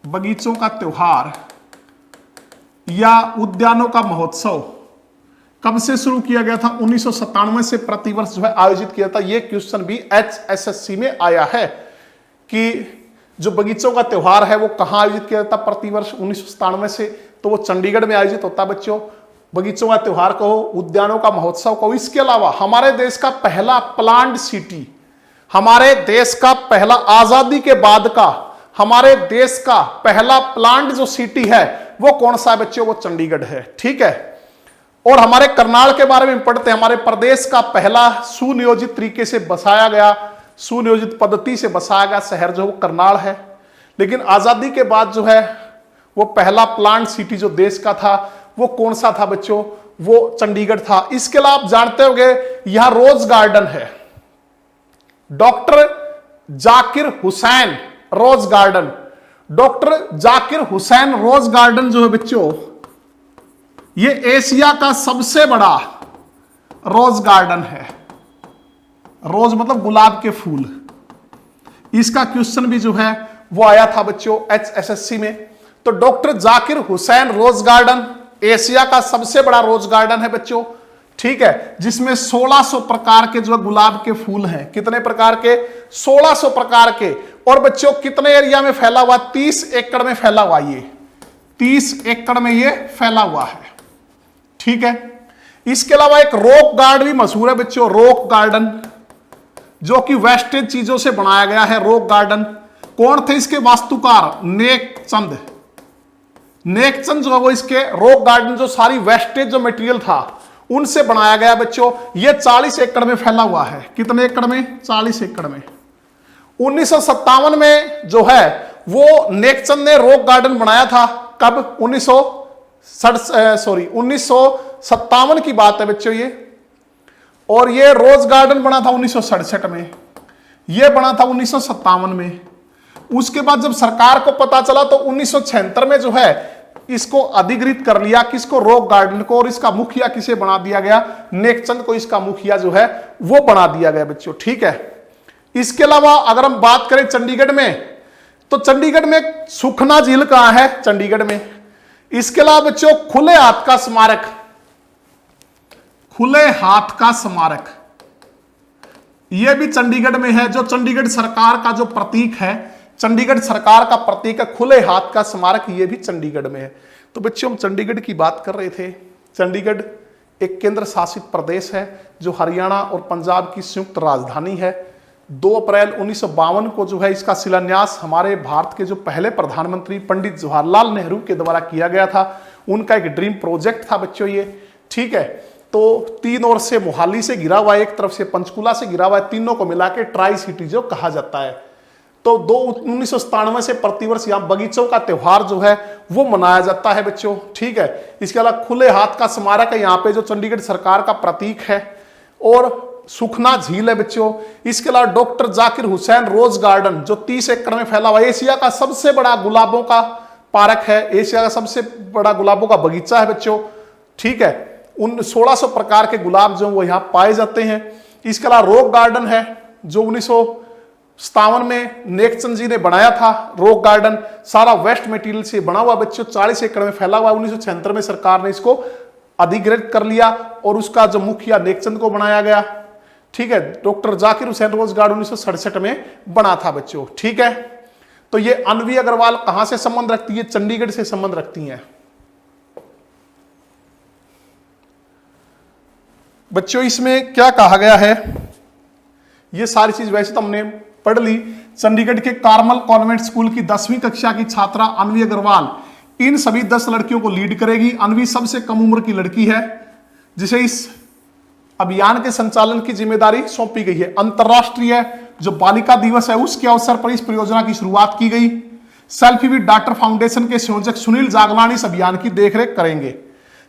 बगीचों का त्योहार या उद्यानों का महोत्सव कब से शुरू किया गया था? 1997 से प्रतिवर्ष जो है आयोजित किया था। ये क्वेश्चन भी HSSC में आया है कि जो बगीचों का त्योहार है वो कहां आयोजित किया जाता प्रतिवर्ष? 1997 से, तो वो चंडीगढ़ में आयोजित होता बच्चों। बगीचों का त्योहार कहो, उद्यानों का महोत्सव कहो। इसके अलावा हमारे देश का पहला प्लांट सिटी, हमारे देश का पहला आजादी के बाद का हमारे देश का पहला प्लांट जो सिटी है वो कौन सा है बच्चों? वो चंडीगढ़ है। ठीक है, और हमारे करनाल के बारे में पढ़ते हैं। हमारे प्रदेश का पहला सुनियोजित तरीके से बसाया गया, सुनियोजित पद्धति से बसाया गया शहर जो वो करनाल है। लेकिन आजादी के बाद जो है वो पहला प्लांट सिटी जो देश का था वो कौन सा था बच्चों? वो चंडीगढ़ था। इसके अलावा आप जानते होंगे यहां रोज गार्डन है, doctor Zakir Hussain rose garden. Doctor Zakir Hussain rose garden जो है बच्चों ये एशिया का सबसे बड़ा रोज गार्डन है। रोज मतलब गुलाब के फूल। इसका क्वेश्चन भी जो है वो आया था बच्चों HSSC में। तो doctor Zakir Hussain rose garden Asia का सबसे बड़ा रोज गार्डन है बच्चों। ठीक है, जिसमें 1600 प्रकार के जो गुलाब के फूल हैं। कितने प्रकार के? 1600 प्रकार के। और बच्चों कितने एरिया में फैला हुआ? 30 एकड़ में फैला हुआ। ये 30 एकड़ में ये फैला हुआ है। ठीक है, इसके अलावा एक रॉक गार्डन भी मशहूर है बच्चों, रॉक गार्डन, जो कि वेस्टेज चीजों से बनाया गया है। रॉक गार्डन कौन थे इसके वास्तुकार? नेकचंद। नेकचंद जो है वो इसके रॉक गार्डन जो सारी वेस्टेज जो मटेरियल था उनसे बनाया गया बच्चों। ये 40 एकड़ में फैला हुआ है। कितने एकड़ में? 40 एकड़ में। 1957 में जो है वो नेकचंद ने रॉक गार्डन बनाया था। कब? 1957 की बात है बच्चों ये। और ये रोज गार्डन बना था 1967 में, ये बना था 1957 में। उसके बाद जब सरकार को पता चला तो 1976 में जो है इसको अधिकृत कर लिया, किसको? रॉक गार्डन को। और इसका मुखिया किसे बना दिया गया? नेकचंद को इसका मुखिया जो है वो बना दिया गया बच्चों, ठीक है। इसके अलावा अगर हम बात करें चंडीगढ़ में, तो चंडीगढ़ में सुखना झील कहां है? चंडीगढ़ में। इसके अलावा बच्चों खुले हाथ का स्मारक, खुले हाथ का स्मारक यह भी चंडीगढ़ में है, जो चंडीगढ़ सरकार का जो प्रतीक है, चंडीगढ़ सरकार का प्रतीक है खुले हाथ का स्मारक, यह भी चंडीगढ़ में है। तो बच्चों हम चंडीगढ़ की बात कर रहे थे। चंडीगढ़ एक केंद्र शासित प्रदेश है जो हरियाणा और पंजाब की संयुक्त राजधानी है। 2 अप्रैल 1952 को जो है इसका शिलान्यास हमारे भारत के जो पहले प्रधानमंत्री पंडित जवाहरलाल नेहरू के द्वारा किया गया था। उनका एक ड्रीम प्रोजेक्ट था बच्चों ये, ठीक है। तो 3 ओर से मोहाली से घिरा हुआ है, एक तरफ से पंचकुला से घिरा हुआ है, तीनों को मिला के ट्राई सिटी जो कहा जाता है। तो 1997 से प्रतिवर्ष यहाँ बगीचों का त्योहार जो है वो मनाया जाता है बच्चों, ठीक है। इसके अलावा खुले हाथ का स्मारक है यहाँ पे जो चंडीगढ़ सरकार का प्रतीक है, और सुखना झील है बच्चों। इसके अलावा doctor Zakir Hussain rose garden जो 30 एकड़ में फैला हुआ, एशिया का सबसे बड़ा गुलाबों का पार्क है, एशिया का सबसे बड़ा गुलाबों का बगीचा है बच्चों, ठीक है। उन 1600 प्रकार के गुलाब जो वो यहाँ पाए जाते हैं। इसके अलावा रॉक गार्डन है जो 1957 में नेकचंद जी ने बनाया था। रॉक गार्डन सारा वेस्ट मटेरियल से बना हुआ बच्चों, 40 एकड़ में फैला हुआ। 1976 में सरकार ने इसको अधिकृत कर लिया और उसका जो मुखिया नेकचंद को बनाया गया, ठीक है। Doctor Zakir Hussain rose garden 1967 में बना था बच्चों, ठीक है। तो ये अन्वी अग्रवाल कहां से संबंध रखती है? चंडीगढ़ से संबंध रखती हैं बच्चों। इसमें क्या कहा गया है, ये सारी चीज वैसे तो हमने पढ़ ली। चंडीगढ़ के कार्मल कॉन्वेंट स्कूल की 10वीं कक्षा की छात्रा अन्वी अग्रवाल इन सभी 10 लड़कियों को लीड करेगी। अन्वी सबसे कम उम्र की लड़की है जिसे इस अभियान के संचालन की जिम्मेदारी सौंपी गई है। अंतरराष्ट्रीय जो बालिका दिवस है उसके अवसर पर इस परियोजना की शुरुआत की गई। सेल्फी विद डॉटर फाउंडेशन के संयोजक सुनील जागलानी इस अभियान की देखरेख करेंगे।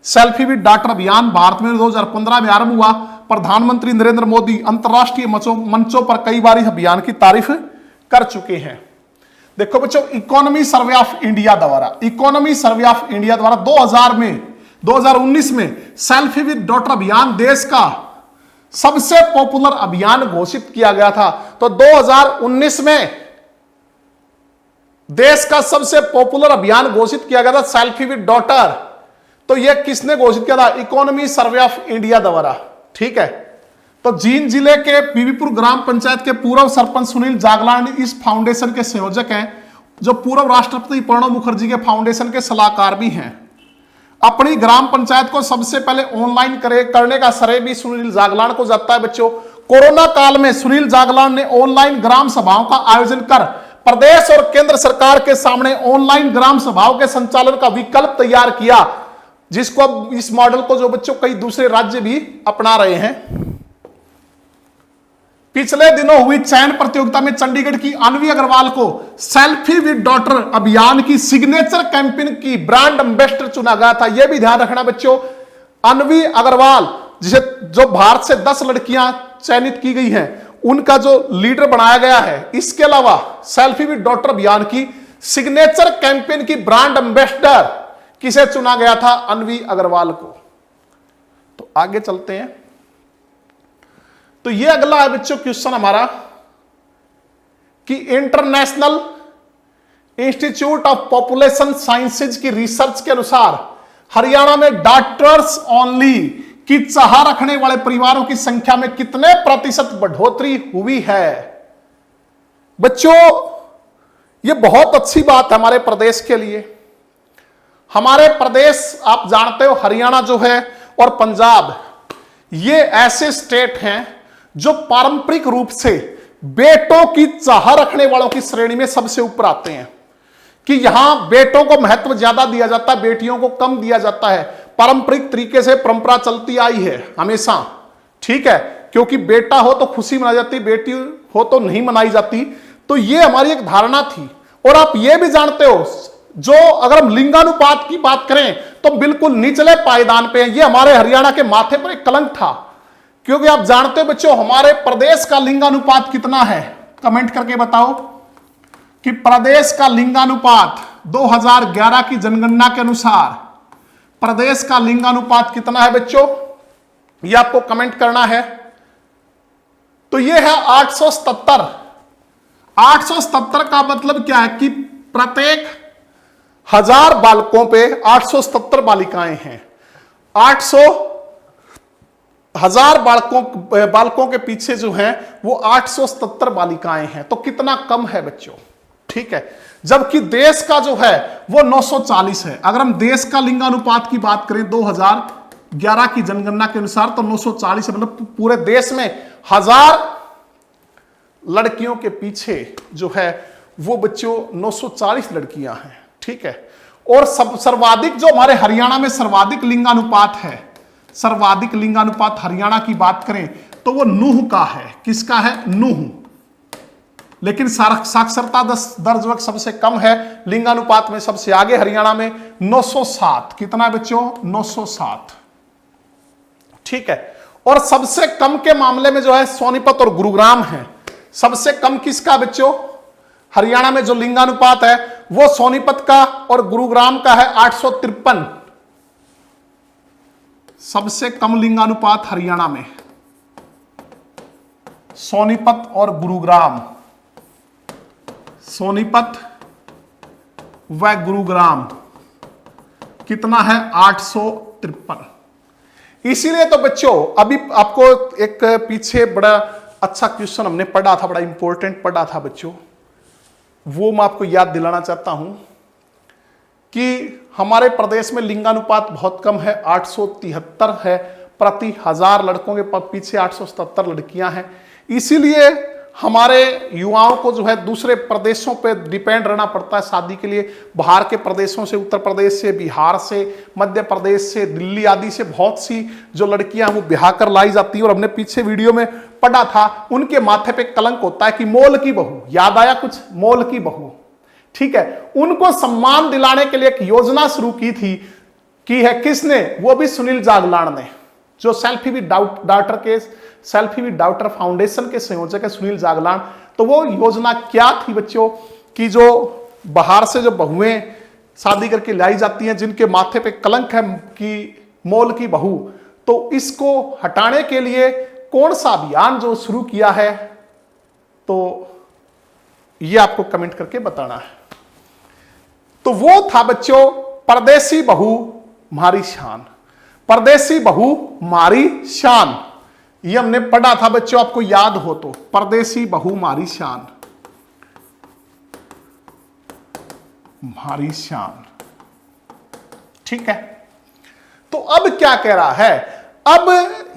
सेल्फी विद डॉटर अभियान भारत में 2015 में आरंभ हुआ। प्रधानमंत्री नरेंद्र मोदी अंतरराष्ट्रीय मंचों पर कई बार इस अभियान की तारीफ कर चुके हैं। देखो बच्चों, इकोनॉमी सर्वे ऑफ इंडिया द्वारा 2019 में सेल्फी विद डॉटर अभियान देश का सबसे पॉपुलर अभियान घोषित किया गया था। तो 2019 में देश का सबसे पॉपुलर अभियान घोषित किया गया था सेल्फी विद डॉटर। तो यह किसने घोषित किया था? इकोनॉमी सर्वे ऑफ इंडिया द्वारा, ठीक है। तो जींद जिले के बीबीपुर ग्राम पंचायत के पूर्व सरपंच सुनील जागलानी इस फाउंडेशन के संयोजक हैं, जो पूर्व राष्ट्रपति प्रणब मुखर्जी के फाउंडेशन के सलाहकार भी हैं। अपनी ग्राम पंचायत को सबसे पहले ऑनलाइन करने का श्रेय भी सुनील जागलान को जाता है बच्चों। कोरोना काल में सुनील जागलान ने ऑनलाइन ग्राम सभाओं का आयोजन कर प्रदेश और केंद्र सरकार के सामने ऑनलाइन ग्राम सभाओं के संचालन का विकल्प तैयार किया, जिसको अब इस मॉडल को जो बच्चों कई दूसरे राज्य भी अपना रहे हैं। पिछले दिनों हुई चयन प्रतियोगिता में चंडीगढ़ की अन्वी अग्रवाल को सेल्फी विद डॉटर अभियान की सिग्नेचर कैंपेन की ब्रांड एम्बेसडर चुना गया था। यह भी ध्यान रखना बच्चों, अन्वी अग्रवाल जिसे जो भारत से 10 लड़कियां चयनित की गई हैं उनका जो लीडर बनाया गया है। इसके अलावा सेल्फी विद डॉटर अभियान की सिग्नेचर कैंपेन की ब्रांड एम्बेसडर किसे चुना गया था? अन्वी अग्रवाल को। तो आगे चलते हैं। तो ये अगला है बच्चों क्वेश्चन हमारा कि international institute of population sciences की रिसर्च के अनुसार हरियाणा में डॉटर्स ओनली की चाह रखने वाले परिवारों की संख्या में कितने प्रतिशत बढ़ोतरी हुई है? बच्चों ये बहुत अच्छी बात है हमारे प्रदेश के लिए। हमारे प्रदेश आप जानते हो हरियाणा जो है और पंजाब, ये ऐसे स्टेट हैं जो पारंपरिक रूप से बेटों की चाह रखने वालों की श्रेणी में सबसे ऊपर आते हैं, कि यहां बेटों को महत्व ज्यादा दिया जाता है, बेटियों को कम दिया जाता है। पारंपरिक तरीके से परंपरा चलती आई है हमेशा, ठीक है, क्योंकि बेटा हो तो खुशी मनाई जाती, बेटी हो तो नहीं मनाई जाती। तो ये हमारी एक धारणा थी। और आप ये भी जानते हो, जो अगर हम लिंगानुपात की बात करें तो बिल्कुल निचले पायदान पे है। ये हमारे हरियाणा के माथे पर एक कलंक था, क्योंकि आप जानते हो बच्चों हमारे प्रदेश का लिंगानुपात कितना है, कमेंट करके बताओ कि प्रदेश का लिंगानुपात 2011 की जनगणना के अनुसार प्रदेश का लिंगानुपात कितना है बच्चों, ये आपको कमेंट करना है। तो ये है 877। 877 का मतलब क्या है कि प्रत्येक 1000 बालकों पे 877 बालिकाएं हैं। 1000 बालकों के पीछे जो है वो 877 बालिकाएं हैं। तो कितना कम है बच्चों, ठीक है। जबकि देश का जो है वो 940 है। अगर हम देश का लिंगानुपात की बात करें 2011 की जनगणना के अनुसार तो 940 है। मतलब पूरे देश में 1000 लड़कियों के पीछे जो है वो बच्चों 940 लड़कियां हैं, ठीक है। और सर्वाधिक जो हमारे हरियाणा में सर्वाधिक लिंगानुपात है, सर्वाधिक लिंगानुपात हरियाणा की बात करें तो वो नूह का है। किसका है? नूह। लेकिन साक्षरता दर जो सबसे कम है लिंगानुपात में, सबसे आगे हरियाणा में 907। कितना है बच्चों? 907, ठीक है। और सबसे कम के मामले में जो है सोनीपत और गुरुग्राम है। सबसे कम किसका बच्चों? हरियाणा में जो लिंगानुपात है वो सोनीपत का और गुरुग्राम का है 853। सबसे कम लिंगानुपात हरियाणा में सोनीपत और गुरुग्राम, सोनीपत व गुरुग्राम कितना है? 853। इसीलिए तो बच्चों अभी आपको एक पीछे बड़ा अच्छा क्वेश्चन हमने पढ़ा था, बड़ा इंपॉर्टेंट पढ़ा था बच्चों, वो मैं आपको याद दिलाना चाहता हूं कि हमारे प्रदेश में लिंगानुपात बहुत कम है, 873 है प्रति 1000 लड़कों के पीछे 877 लड़कियां हैं। इसीलिए हमारे युवाओं को जो है दूसरे प्रदेशों पे डिपेंड रहना पड़ता है शादी के लिए। बाहर के प्रदेशों से, उत्तर प्रदेश से, बिहार से, मध्य प्रदेश से, दिल्ली आदि से बहुत सी जो लड़कियां हैं वो ब्याह कर लाई जाती है। और हमने पीछे वीडियो में पढ़ा था, उनके माथे पे कलंक होता है कि मोल की बहू। याद आया कुछ? मोल की बहू, ठीक है। उनको सम्मान दिलाने के लिए एक योजना शुरू की है किसने? वो भी सुनील जागलान ने, जो सेल्फी विद डॉटर फाउंडेशन के संयोजक है सुनील जागलान। तो वो योजना क्या थी बच्चों कि जो बाहर से जो बहुएं शादी करके लाई जाती हैं, जिनके माथे पे कलंक है कि मोल की बहू, तो इसको हटाने के लिए कौन सा अभियान जो शुरू किया है, तो ये आपको कमेंट करके बताना है। तो वो था बच्चों परदेसी बहू मारी शान। परदेसी बहू मारी शान, ये हमने पढ़ा था बच्चों, आपको याद हो तो। परदेसी बहू मारी शान, मारी शान, ठीक है। तो अब क्या कह रहा है? अब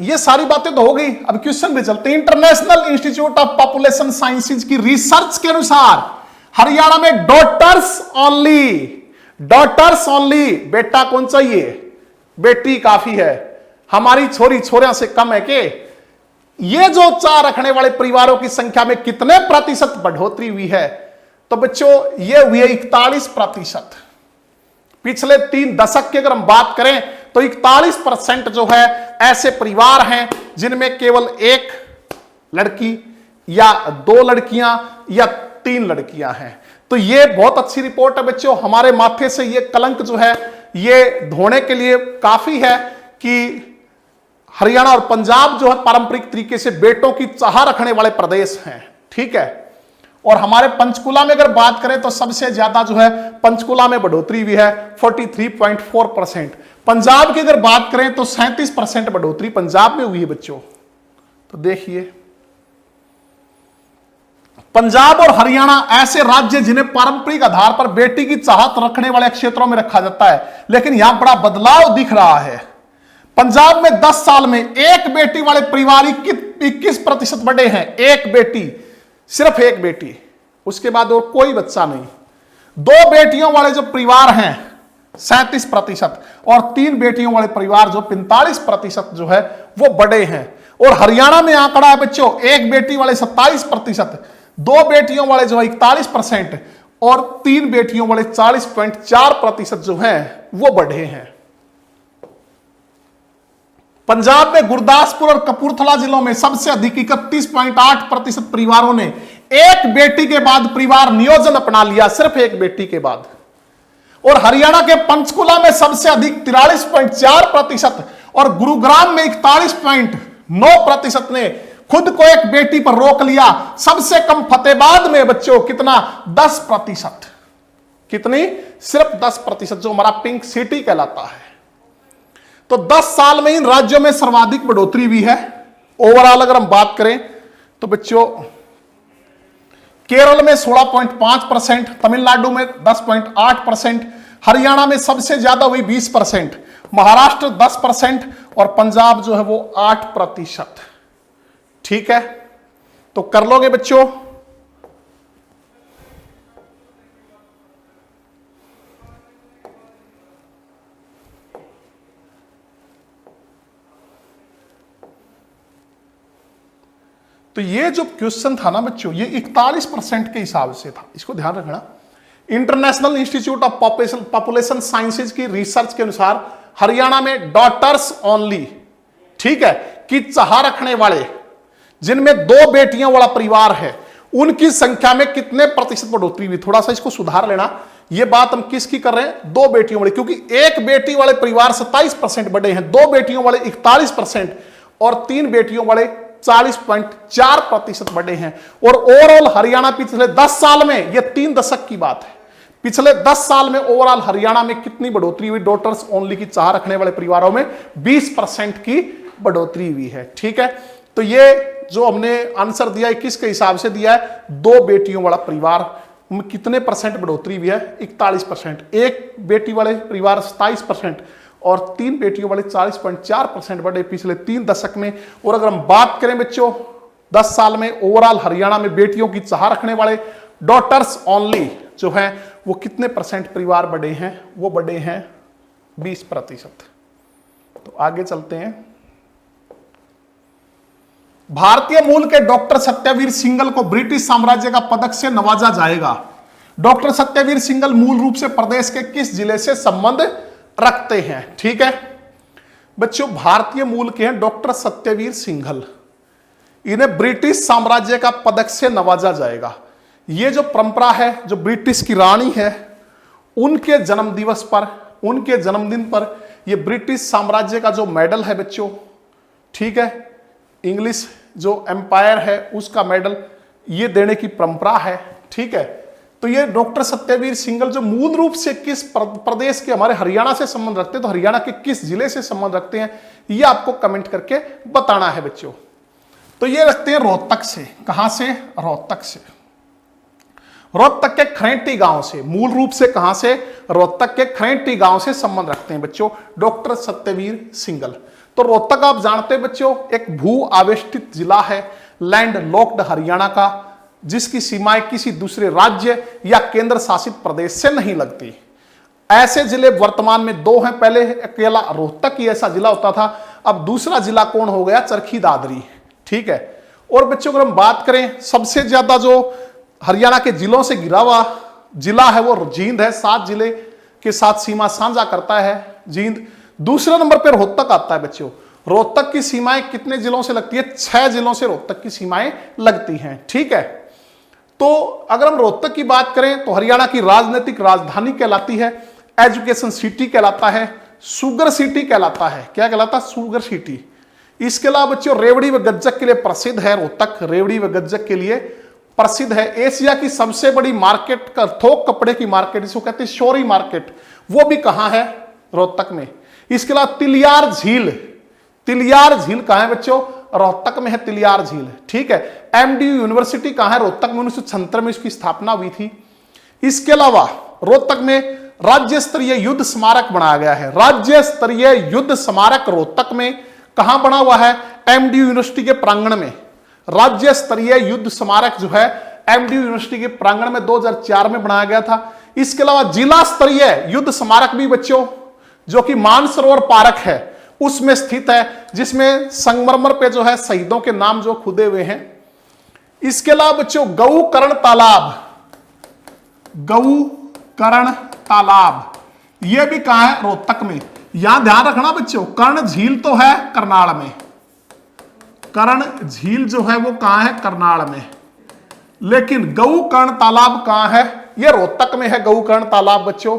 ये सारी बातें तो हो गई, अब क्वेश्चन पे चलते हैं। International institute of population sciences की रिसर्च के अनुसार हरियाणा में डॉटर्स ओनली बेटा कौन चाहिए? बेटी काफी है। हमारी छोरी छोरियां से कम है के? ये जो चार रखने वाले परिवारों की संख्या में कितने प्रतिशत बढ़ोतरी हुई है? तो बच्चों ये हुई है 41%। पिछले 3 दशक की अगर हम बात करें तो 41% जो है ऐसे परिवार हैं जिनमें केवल 1 लड़की या 2 लड़कियां या 3 लड़कियां हैं। तो ये बहुत अच्छी रिपोर्ट है बच्चों। हमारे माथे से ये कलंक जो है ये धोने के लिए काफी है कि हरियाणा और पंजाब जो है पारंपरिक तरीके से बेटों की चाह रखने वाले प्रदेश हैं, ठीक है। और हमारे पंचकुला में अगर बात करें तो सबसे ज्यादा जो है पंचकुला में बढ़ोतरी हुई है 43.4%। पंजाब की अगर बात करें तो 37% बढ़ोतरी पंजाब में हुई है बच्चों। तो देखिए पंजाब और हरियाणा ऐसे राज्य जिन्हें पारंपरिक आधार पर बेटी की चाहत रखने वाले क्षेत्रों में रखा जाता है, लेकिन यहां बड़ा बदलाव दिख रहा है। पंजाब में 10 साल में 1 बेटी वाले परिवार 21% बढ़े हैं। 1 बेटी, सिर्फ 1 बेटी, उसके बाद और कोई बच्चा नहीं। 2 बेटियों वाले जो परिवार हैं 37% और 3 बेटियों वाले परिवार जो 45% जो है वो बड़े हैं। और हरियाणा में आंकड़ा है बच्चों 1 बेटी वाले 27%, 2 बेटियों वाले जो है 41% और 3 बेटियों वाले 40.4% जो है वो बढ़े हैं। पंजाब में गुरदासपुर और कपूरथला जिलों में सबसे अधिक 31.8% परिवारों ने एक बेटी के बाद परिवार नियोजन अपना लिया, सिर्फ एक बेटी के बाद। और हरियाणा के पंचकुला में सबसे अधिक 43.4% और गुरुग्राम में 41.9% ने खुद को एक बेटी पर रोक लिया। सबसे कम फतेहाबाद में बच्चों कितना, 10%। कितनी, सिर्फ 10%, जो हमारा पिंक सिटी कहलाता है। तो 10 साल में इन राज्यों में सर्वाधिक बढ़ोतरी हुई है। ओवरऑल अगर हम बात करें तो बच्चों केरल में 16.5%, तमिलनाडु में 10.8%, हरियाणा में सबसे ज्यादा हुई 20%, महाराष्ट्र 10% और पंजाब जो है वो 8%। ठीक है, तो कर लोगे बच्चों। तो ये जो क्वेश्चन था ना बच्चों, ये 41% के हिसाब से था, इसको ध्यान रखना। International institute of population sciences की रिसर्च के अनुसार हरियाणा में डॉटर्स ओनली, ठीक है, की चाह रखने वाले जिनमें 2 बेटियों वाला परिवार है, उनकी संख्या में कितने प्रतिशत बढ़ोतरी हुई। थोड़ा सा इसको सुधार लेना। ये बात हम किसकी कर रहे हैं, 2 बेटियों वाले, क्योंकि एक बेटी वाले परिवार 27% बढ़े हैं, 2 बेटियों वाले 41% और 3 बेटियों वाले 40.4% बढ़े हैं। और ओवरऑल हरियाणा पिछले 10 साल में, यह 3 दशक की बात है, पिछले 10 साल में ओवरऑल हरियाणा में कितनी बढ़ोतरी हुई, डॉटर्स ओनली की चाह रखने वाले परिवारों में 20% की बढ़ोतरी हुई है। ठीक है, तो ये जो हमने आंसर दिया है किसके हिसाब से दिया है, 2 बेटियों वाला परिवार में कितने परसेंट बढ़ोतरी हुई है, 41%, एक बेटी वाले परिवार 27% और 3 बेटियों वाले 40.4% बढ़े पिछले 3 दशक में। और अगर हम बात करें बच्चों 10 साल में ओवरऑल हरियाणा में बेटियों की चाह रखने वाले डॉटर्स ओनली जो है वो कितने परसेंट परिवार बढ़े हैं, वो बढ़े हैं 20%। तो आगे चलते हैं। भारतीय मूल के डॉक्टर सत्यवीर सिंघल को ब्रिटिश साम्राज्य का पदक से नवाजा जाएगा। डॉक्टर सत्यवीर सिंघल मूल रूप से प्रदेश के किस जिले से संबंध रखते हैं। ठीक है बच्चों, भारतीय मूल के हैं डॉक्टर सत्यवीर सिंघल, इन्हें ब्रिटिश साम्राज्य का पदक से नवाजा जाएगा। यह जो परंपरा है, जो ब्रिटिश की रानी है उनके जन्म दिवस पर, उनके जन्मदिन पर यह ब्रिटिश साम्राज्य का जो मेडल है बच्चों, ठीक है, इंग्लिश जो एम्पायर है उसका मेडल ये देने की परंपरा है। ठीक है, तो ये डॉक्टर सत्यवीर सिंघल जो मूल रूप से किस प्रदेश के, हमारे हरियाणा से संबंध रखते हैं, तो हरियाणा के किस जिले से संबंध रखते हैं ये आपको कमेंट करके बताना है बच्चों। तो ये रखते हैं रोहतक से। कहां से, रोहतक से, रोहतक के खरेंटी गांव से, मूल रूप से कहां से, रोहतक के खरेंटी गांव से संबंध रखते हैं बच्चों डॉक्टर सत्यवीर सिंघल। तो रोहतक आप जानते हैं बच्चों एक भू आवेष्टित जिला है, लैंड लॉक्ड हरियाणा का, जिसकी सीमाएं किसी दूसरे राज्य या केंद्र शासित प्रदेश से नहीं लगती। ऐसे जिले वर्तमान में 2 हैं, पहले अकेला रोहतक ही ऐसा जिला होता था, अब दूसरा जिला कौन हो गया, चरखी दादरी। ठीक है, और बच्चों अगर हम बात करें सबसे ज्यादा जो हरियाणा के जिलों से घिरा हुआ जिला है वो जींद है, 7 जिले के साथ सीमा साझा करता है जींद। दूसरे नंबर पर रोहतक आता है बच्चों। रोहतक की सीमाएं कितने जिलों से लगती है, 6 जिलों से रोहतक की सीमाएं लगती हैं। ठीक है, तो अगर हम रोहतक की बात करें तो हरियाणा की राजनीतिक राजधानी कहलाती है, एजुकेशन सिटी कहलाता है, शुगर सिटी कहलाता है। क्या कहलाता है, शुगर सिटी। इसके अलावा बच्चों रेवड़ी व गज्जक के लिए प्रसिद्ध है रोहतक, रेवड़ी व गज्जक के लिए प्रसिद्ध है। एशिया की सबसे बड़ी मार्केट का थोक कपड़े की मार्केट, जिसको कहते हैं शोरी मार्केट, वो भी कहां है, रोहतक में। इसके अलावा तिलियार झील, तिलियार झील कहां है बच्चों, रोहतक में है तिलियार झील। ठीक है, एमडीयू यूनिवर्सिटी कहां है, रोहतक में, 1976 में इसकी स्थापना हुई थी। इसके अलावा रोहतक में राज्य स्तरीय युद्ध स्मारक बनाया गया है। राज्य स्तरीय युद्ध स्मारक रोहतक में कहां बना हुआ है, एमडीयू यूनिवर्सिटी के प्रांगण में। राज्य स्तरीय युद्ध स्मारक जो है एमडीयू यूनिवर्सिटी के प्रांगण में 2004 में बनाया गया था। इसके अलावा जिला स्तरीय युद्ध स्मारक भी बच्चों जो कि मानसरोवर पार्क है उसमें स्थित है, जिसमें संगमरमर पे जो है शहीदों के नाम जो खुदे हुए हैं। इसके अलावा बच्चों गौकर्ण तालाब, गौकर्ण तालाब यह भी कहां है? रोहतक में। यहां ध्यान रखना बच्चों, कर्ण झील तो है करनाल में, कर्ण झील जो है वो कहां है? करनाल में। लेकिन गौकर्ण तालाब कहां है? यह रोहतक में है गौकर्ण तालाब बच्चों,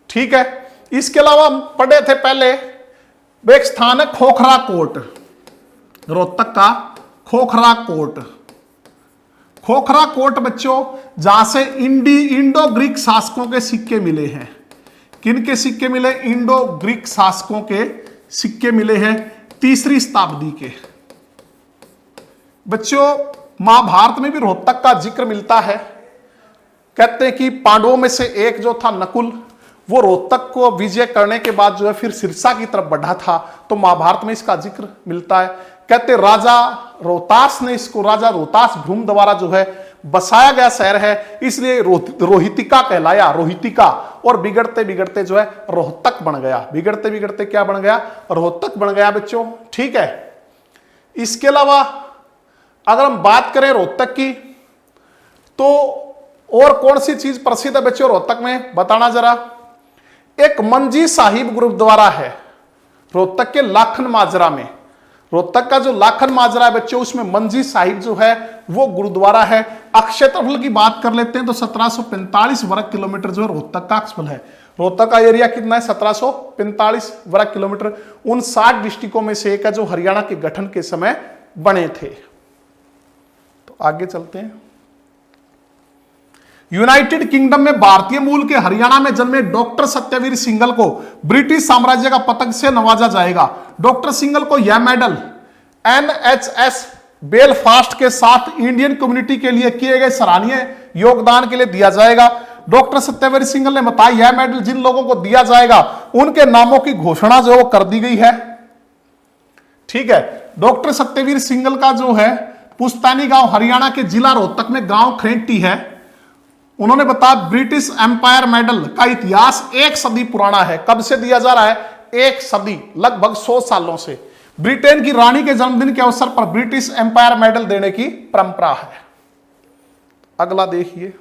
ठीक है। इसके अलावा हम पढ़े थे पहले एक स्थान है खोखरा कोट, रोहतक का खोखरा कोट। खोखरा कोट बच्चों जहां से इंडो ग्रीक शासकों के सिक्के मिले हैं। किन के सिक्के मिले? इंडो ग्रीक शासकों के सिक्के मिले हैं 3री शताब्दी के। बच्चों महाभारत में भी रोहतक का जिक्र मिलता है। कहते हैं कि पांडवों में से एक जो था नकुल, वो रोहतक को विजय करने के बाद जो है फिर सिरसा की तरफ बढ़ा था, तो महाभारत में इसका जिक्र मिलता है। कहते राजा रोहतास ने इसको, राजा रोहतास भ्रूम द्वारा जो है बसाया गया शहर है, इसलिए रोहितिका कहलाया, रोहितिका। और बिगड़ते बिगड़ते जो है रोहतक बन गया, बिगड़ते बिगड़ते क्या बन गया? रोहतक बन गया बच्चों, ठीक है। इसके अलावा अगर हम बात करें रोहतक की, तो और कौन सी चीज प्रसिद्ध है बच्चों रोहतक में? बताना जरा। एक मंजी साहिब गुरुद्वारा है रोहतक के लाखन माजरा में। रोहतक का जो लाखन माजरा है बच्चों, उसमें मंजी साहिब जो है वो गुरुद्वारा है। क्षेत्रफल की बात कर लेते हैं तो 1745 वर्ग किलोमीटर जो है रोहतक का क्षेत्रफल है। रोहतक का एरिया कितना है? 1745 वर्ग किलोमीटर। उन 60 डिस्ट्रिक्टों में से एक है जो हरियाणा के गठन के समय बने थे। तो आगे चलते हैं। यूनाइटेड किंगडम में भारतीय मूल के हरियाणा में जन्मे डॉक्टर सत्यवीर सिंघल को ब्रिटिश साम्राज्य का पदक से नवाजा जाएगा। डॉक्टर सिंघल को यह मेडल NHS बेलफास्ट के साथ इंडियन कम्युनिटी के लिए किए गए सराहनीय योगदान के लिए दिया जाएगा। डॉक्टर सत्यवीर सिंघल ने बताया यह मेडल जिन लोगों को दिया जाएगा उनके नामों की घोषणा जो वो कर दी गई है, ठीक है। डॉक्टर सत्यवीर सिंघल का जो है पुस्तानी गांव हरियाणा के जिला रोहतक में गांव खरेटी है। उन्होंने बताया ब्रिटिश एम्पायर मेडल का इतिहास 1 सदी पुराना है। कब से दिया जा रहा है? 1 सदी, लगभग 100 सालों से। ब्रिटेन की रानी के जन्मदिन के अवसर पर ब्रिटिश एम्पायर मेडल देने की परंपरा है। अगला देखिए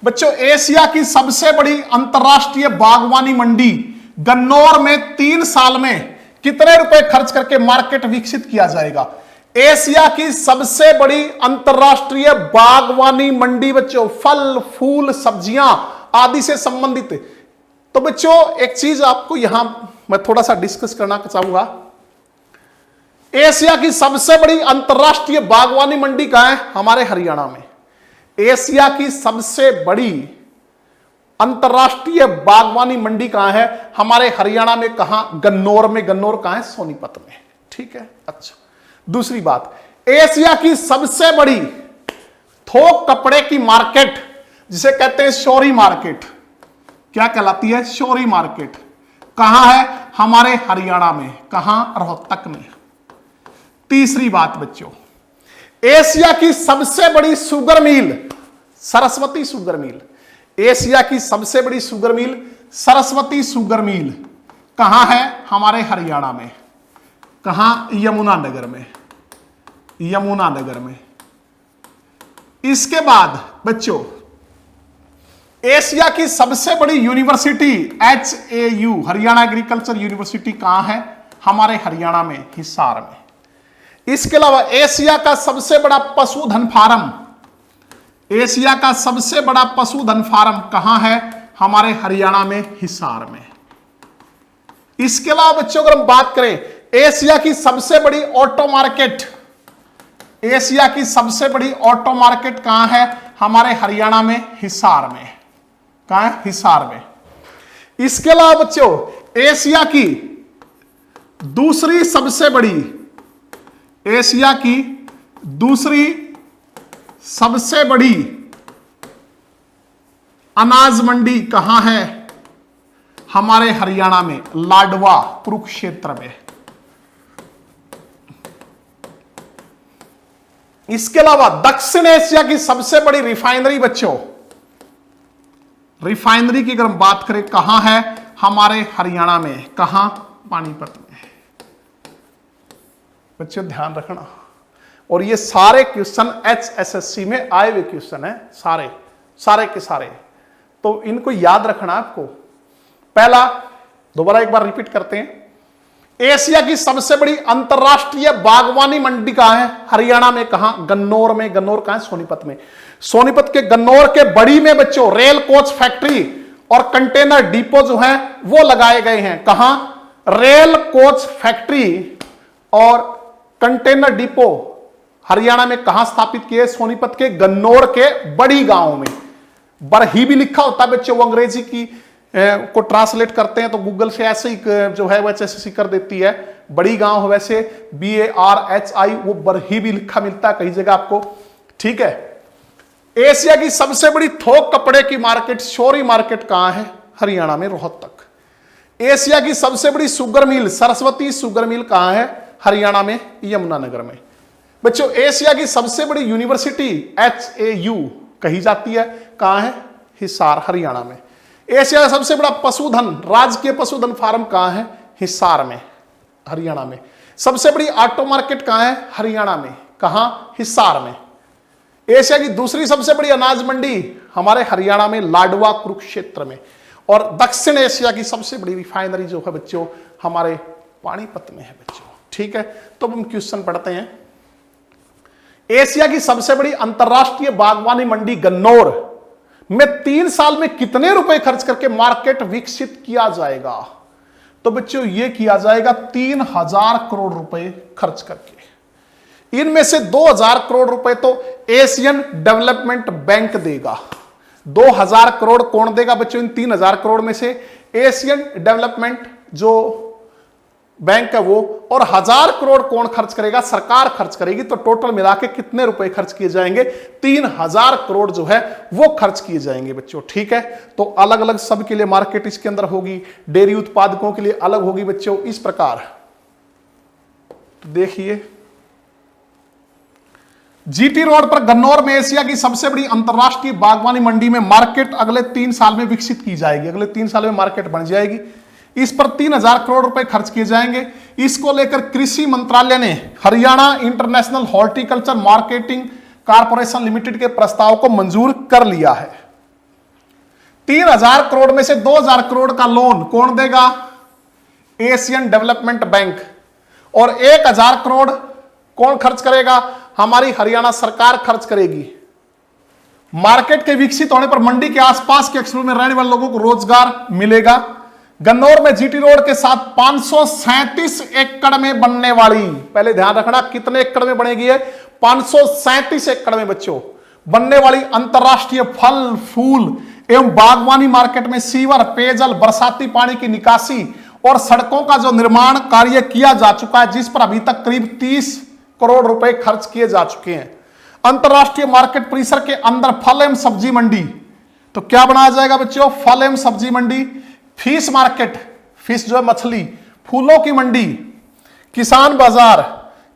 बच्चों, एशिया की सबसे बड़ी अंतरराष्ट्रीय बागवानी मंडी गन्नौर में 3 साल में कितने रुपए खर्च करके मार्केट विकसित किया जाएगा? एशिया की सबसे बड़ी अंतरराष्ट्रीय बागवानी मंडी बच्चों, फल फूल सब्जियां आदि से संबंधित। तो बच्चों एक चीज आपको यहां मैं थोड़ा सा डिस्कस करना चाहूंगा। एशिया की सबसे बड़ी अंतरराष्ट्रीय बागवानी मंडी कहां है? हमारे हरियाणा में। एशिया की सबसे बड़ी अंतरराष्ट्रीय बागवानी मंडी कहां है? हमारे हरियाणा में। कहां? गन्नौर में। गन्नौर कहां है? सोनीपत में, ठीक है। अच्छा, दूसरी बात, एशिया की सबसे बड़ी थोक कपड़े की मार्केट जिसे कहते हैं शोरी मार्केट, क्या कहलाती है? शोरी मार्केट। कहां है? हमारे हरियाणा में। कहां? रोहतक में। तीसरी बात बच्चों, एशिया की सबसे बड़ी sugar mill Saraswati sugar mill. Asia की सबसे बड़ी sugar mill Saraswati sugar mill कहां है? हमारे हरियाणा में। कहां? यमुनानगर में। यमुनानगर में। इसके बाद बच्चों, एशिया की सबसे बड़ी university HAU Haryana agriculture university कहां है? हमारे हरियाणा में, हिसार में। इसके अलावा एशिया का सबसे बड़ा पशुधन फार्म, एशिया का सबसे बड़ा पशुधन फार्म कहां है? हमारे हरियाणा में, हिसार में। इसके अलावा बच्चों अगर हम बात करें एशिया की सबसे बड़ी ऑटो मार्केट, एशिया की सबसे बड़ी ऑटो मार्केट कहां है? हमारे हरियाणा में, हिसार में। कहां है? हिसार में। इसके अलावा बच्चों एशिया की दूसरी सबसे बड़ी, एशिया की दूसरी सबसे बड़ी अनाज मंडी कहां है? हमारे हरियाणा में, लाडवा कुरुक्षेत्र में। इसके अलावा दक्षिण एशिया की सबसे बड़ी रिफाइनरी बच्चों, रिफाइनरी की अगर हम बात करें कहां है? हमारे हरियाणा में। कहां? पानीपत में। बच्चों ध्यान रखना। और ये सारे क्वेश्चन HSSC में आए हुए क्वेश्चन है, सारे के सारे। तो इनको याद रखना आपको। पहला, दोबारा एक बार रिपीट करते हैं, एशिया की सबसे बड़ी अंतरराष्ट्रीय बागवानी मंडी कहां है? हरियाणा में। कहां? गन्नौर में। गन्नौर कहां है? सोनीपत में। सोनीपत के गन्नौर के बड़ी में बच्चों रेल कोच फैक्ट्री और कंटेनर डिपो जो है वो लगाए गए हैं। कहां? रेल कोच फैक्ट्री और कंटेनर डिपो हरियाणा में कहां स्थापित किए? सोनीपत के गन्नौर के बड़ी गांव में। बरही भी लिखा होता है बच्चों, वो अंग्रेजी की को ट्रांसलेट करते हैं तो गूगल से ऐसे ही जो है वो HSSC कर देती है। बड़ी गांव वैसे BARHI, वो बरही भी लिखा मिलता है कई जगह आपको। ठीक है। एशिया की सबसे बड़ी थोक कपड़े की मार्केट, शोरी मार्केट कहां है? हरियाणा में, रोहतक। एशिया की सबसे बड़ी sugar mill, Saraswati sugar mill कहां है? हरियाणा में, यमुनानगर में। बच्चों, एशिया की सबसे बड़ी यूनिवर्सिटी HAU कही जाती है, कहां है? हिसार, हरियाणा में। एशिया का सबसे बड़ा पशुधन, राजकीय पशुधन फार्म कहां है? हिसार में, हरियाणा में। सबसे बड़ी ऑटो मार्केट कहां है? हरियाणा में। कहां? हिसार में। एशिया की दूसरी सबसे बड़ी अनाज मंडी हमारे हरियाणा में, लाडवा, कुरुक्षेत्र में। और दक्षिण एशिया की सबसे बड़ी रिफाइनरी जो है बच्चों हमारे पानीपत में है बच्चों। ठीक है। तो हम क्वेश्चन पढ़ते हैं। एशिया की सबसे बड़ी अंतरराष्ट्रीय बागवानी मंडी गन्नौर में 3 साल में कितने रुपए खर्च करके मार्केट विकसित किया जाएगा? तो बच्चों ये किया जाएगा 3000 करोड़ रुपए खर्च करके। इनमें से 2000 करोड़ रुपए तो एशियन डेवलपमेंट बैंक देगा। 2000 करोड़ कौन देगा बच्चों? इन 3000 करोड़ में से एशियन डेवलपमेंट जो बैंक है वो, और 1000 करोड़ कौन खर्च करेगा? सरकार खर्च करेगी। तो टोटल मिला के कितने रुपए खर्च किए जाएंगे? 3000 करोड़ जो है वो खर्च किए जाएंगे बच्चों। ठीक है। तो अलग अलग सब के लिए मार्केट इसके अंदर होगी, डेयरी उत्पादकों के लिए अलग होगी बच्चों, इस प्रकार। तो देखिए, GT रोड पर गन्नौर में एशिया की सबसे बड़ी अंतरराष्ट्रीय बागवानी मंडी में मार्केट अगले 3 साल में विकसित की जाएगी। अगले 3 साल में मार्केट बन जाएगी। इस पर 3000 करोड़ रुपए खर्च किए जाएंगे। इसको लेकर कृषि मंत्रालय ने Haryana international horticulture marketing corporation limited के प्रस्ताव को मंजूर कर लिया है। 3000 करोड़ में से 2000 करोड़ का लोन कौन देगा? Asian development bank. और 1000 करोड़ कौन खर्च करेगा? हमारी हरियाणा सरकार खर्च करेगी। मार्केट के विकसित होने पर मंडी के आसपास के क्षेत्रों में रहने वाले लोगों को रोजगार मिलेगा। गन्नौर में GT रोड के साथ 537 एकड़ में बनने वाली, पहले ध्यान रखना कितने एकड़ में बनेगी है? 537 एकड़ में बच्चों बनने वाली अंतरराष्ट्रीय फल, फूल एवं बागवानी मार्केट में सीवर, पेयजल, बरसाती पानी की निकासी और सड़कों का जो निर्माण कार्य किया जा चुका है, जिस पर अभी तक करीब 30 करोड़ रुपए खर्च किए जा चुके हैं। अंतरराष्ट्रीय मार्केट परिसर के अंदर फल एवं सब्जी मंडी, तो क्या बनाया जाएगा बच्चों? फल एवं सब्जी मंडी, फिश मार्केट, फिश जो है मछली, फूलों की मंडी, किसान बाजार,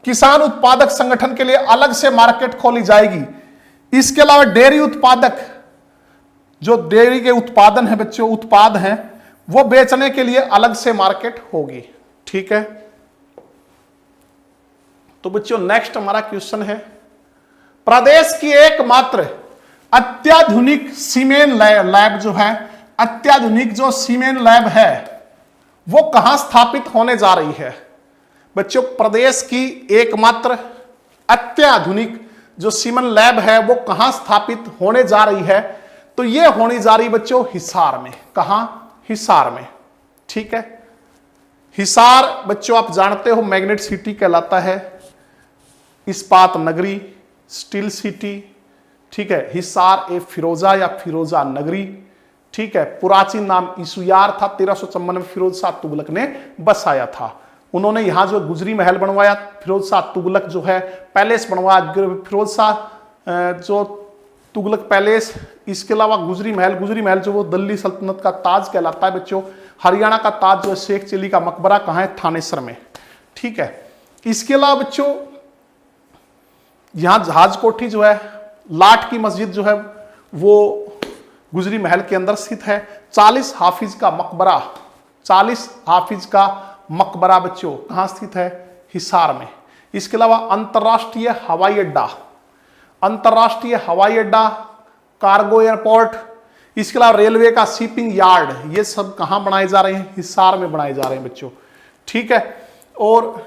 किसान उत्पादक संगठन के लिए अलग से मार्केट खोली जाएगी। इसके अलावा डेयरी उत्पादक, जो डेयरी के उत्पादन है बच्चों, उत्पाद हैं, वो बेचने के लिए अलग से मार्केट होगी। ठीक है। तो बच्चों नेक्स्ट हमारा क्वेश्चन है, प्रदेश की एकमात्र अत्याधुनिक सीमेन लैब जो है, अत्याधुनिक जो सीमेन लैब है वो कहां स्थापित होने जा रही है? बच्चों प्रदेश की एकमात्र अत्याधुनिक जो सीमेन लैब है वो कहां स्थापित होने जा रही है? तो ये होने जा रही बच्चों हिसार में। कहां? हिसार में। ठीक है। हिसार बच्चों आप जानते हो मैग्नेट सिटी कहलाता है, इस्पात नगरी, स्टील सिटी। ठीक है। हिसार ए फिरोजा या फिरोजा नगरी। ठीक है। पुराचीन नाम इसुयार था, 1354 में फिरोज शाह तुगलक ने बसाया था। उन्होंने यहां जो गुजरी महल बनवाया, फिरोज शाह तुगलक जो है पैलेस बनवाया, फिरोज शाह जो तुगलक पैलेस, इसके अलावा गुजरी महल जो वो दिल्ली सल्तनत का ताज कहलाता है बच्चों। हरियाणा का ताज जो है शेख चिली का मकबरा कहां है? थानेसर में। ठीक है। इसके अलावा बच्चों यहां जहाज कोठी जो है, लाट की मस्जिद जो है वो गुजरी महल के अंदर स्थित है। 40 हाफिज का मकबरा, 40 हाफिज का मकबरा बच्चों कहां स्थित है? हिसार में। इसके अलावा अंतर्राष्ट्रीय हवाई अड्डा, अंतर्राष्ट्रीय हवाई अड्डा, कार्गो एयरपोर्ट, इसके अलावा रेलवे का शिपिंग यार्ड, ये सब कहां बनाए जा रहे हैं? हिसार में बनाए जा रहे हैं बच्चों, ठीक है। और